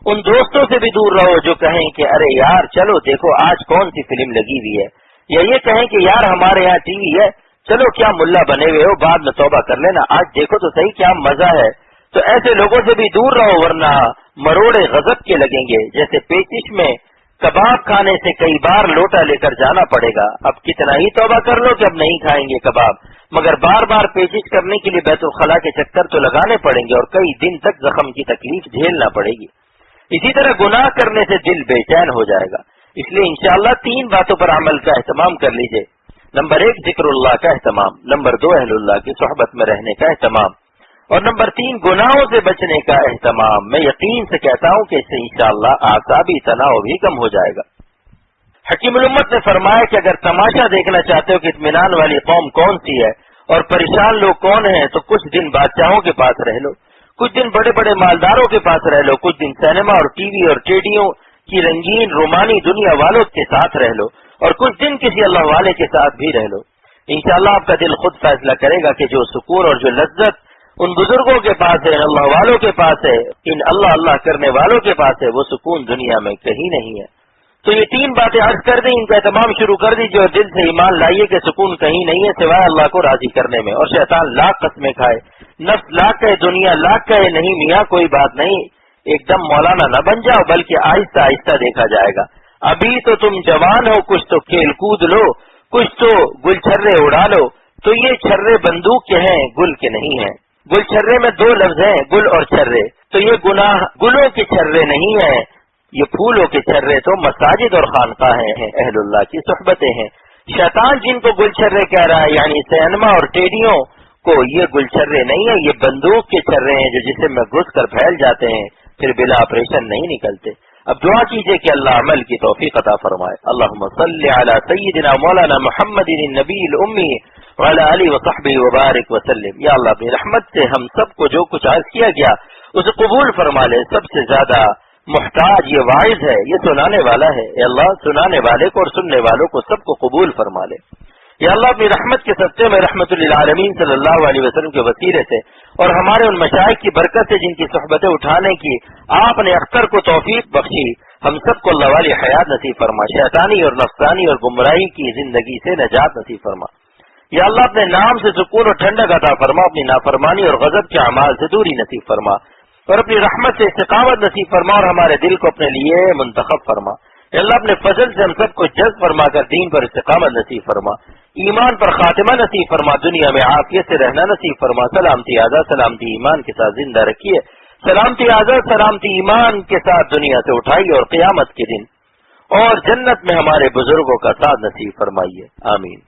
Speaker 1: ان دوستوں سے بھی دور رہو جو کہیں کہ ارے یار چلو دیکھو آج کون سی فلم لگی ہوئی ہے، یا یہ کہیں کہ یار ہمارے یہاں ٹی وی ہے، چلو کیا ملا بنے ہوئے ہو، بعد میں توبہ کر لینا، آج دیکھو تو صحیح کیا مزہ ہے۔ تو ایسے لوگوں سے بھی دور رہو ورنہ مروڑے غضب کے لگیں گے۔ جیسے پیچش میں کباب کھانے سے کئی بار لوٹا لے کر جانا پڑے گا، اب کتنا ہی توبہ کر لو کہ اب نہیں کھائیں گے کباب، مگر بار بار پیچش کرنے کے لیے بیت الخلاء کے چکر تو لگانے پڑیں گے اور کئی دن تک زخم کی تکلیف جھیلنا پڑے گی۔ اسی طرح گناہ کرنے سے دل بے چین ہو جائے گا، اس لیے انشاءاللہ 3 باتوں پر عمل کا اہتمام کر لیجئے۔ نمبر 1 ذکر اللہ کا اہتمام، نمبر 2 اہل اللہ کی صحبت میں رہنے کا اہتمام، اور نمبر 3 گناہوں سے بچنے کا اہتمام۔ میں یقین سے کہتا ہوں کہ اس سے انشاءاللہ اعصابی تناؤ بھی کم ہو جائے گا۔ حکیم الامت نے فرمایا کہ اگر تماشا دیکھنا چاہتے ہو کہ اطمینان والی قوم کون سی ہے اور پریشان لوگ کون ہیں، تو کچھ دن بادشاہوں کے پاس رہ لو، کچھ دن بڑے بڑے مالداروں کے پاس رہ لو، کچھ دن سینما اور ٹی وی اور ٹیڈیوں کی رنگین رومانی دنیا والوں کے ساتھ رہ لو، اور کچھ دن کسی اللہ والے کے ساتھ بھی رہ لو۔ انشاءاللہ آپ کا دل خود فیصلہ کرے گا کہ جو سکون اور جو لذت ان بزرگوں کے پاس ہے، اللہ والوں کے پاس ہے، ان اللہ اللہ کرنے والوں کے پاس ہے، وہ سکون دنیا میں کہیں نہیں ہے۔ تو یہ تین باتیں عرض کر دیں، ان کا اہتمام شروع کر دیجیے اور دل سے ایمان لائیے کہ سکون کہیں نہیں ہے سوائے اللہ کو راضی کرنے میں، اور شیطان لاکھ قسمیں کھائے، نفس لاکھ کہے، دنیا لاکھ کہے، نہیں میاں کوئی بات نہیں، ایک دم مولانا نہ بن جاؤ، بلکہ آہستہ آہستہ دیکھا جائے گا۔ ابھی تو تم جوان ہو، کچھ تو کھیل کود لو، کچھ تو گل چھرے اڑا لو۔ تو یہ چھرے بندوق کے ہیں، گل کے نہیں ہیں۔ گل چھرے میں دو لفظ ہیں، گل اور چھرے، تو یہ گناہ گلوں کے چھرے نہیں ہیں، یہ پھولوں کے چھرے تو مساجد اور خانقاہیں ہیں، اہل اللہ کی صحبتیں ہیں۔ شیطان جن کو گل چھرے کہہ رہا ہے، یعنی سینما اور ٹیڈیوں کو، یہ گل چھرے نہیں ہیں، یہ بندوق کے چھرے ہیں جو جسم میں گھس کر پھیل جاتے ہیں، پھر بلا آپریشن نہیں نکلتے۔ اب دعا کیجئے کہ اللہ عمل کی توفیق عطا فرمائے۔ اللہم صلی علی سیدنا مولانا محمد النبی الامی وعلی آلہ وصحبہ وبارک وسلم۔ یا اللہ اپنی رحمت سے ہم سب کو جو کچھ عرض کیا گیا اسے قبول فرما لے۔ سب سے زیادہ محتاج یہ واعظ ہے، یہ سنانے والا ہے، اے اللہ سنانے والے کو اور سننے والوں کو سب کو قبول فرما لے۔ یا اللہ اپنی رحمت کے صدقے میں رحمت للعالمین صلی اللہ علیہ وسلم کے وسیلے سے اور ہمارے ان مشائخ کی برکت سے جن کی صحبتیں اٹھانے کی آپ نے اختر کو توفیق بخشی، ہم سب کو اللہ والی حیات نصیب فرما، شیطانی اور نفسانی اور گمراہی کی زندگی سے نجات نصیب فرما۔ یا اللہ اپنے نام سے سکون اور ٹھنڈک عطا فرما، اپنی نافرمانی اور غضب کے اعمال سے دوری نصیب فرما اور اپنی رحمت سے استقامت نصیب فرما اور ہمارے دل کو اپنے لیے منتخب فرما۔ یا اللہ اپنے فضل سے ہم سب کو جذب فرما کر دین پر استقامت نصیب فرما، ایمان پر خاتمہ نصیب فرما، دنیا میں عافیت سے رہنا نصیب فرما، سلامتی آزاد سلامتی ایمان کے ساتھ زندہ رکھیے، سلامتی آزاد سلامتی ایمان کے ساتھ دنیا سے اٹھائیے اور قیامت کے دن اور جنت میں ہمارے بزرگوں کا ساتھ نصیب فرمائیے، آمین۔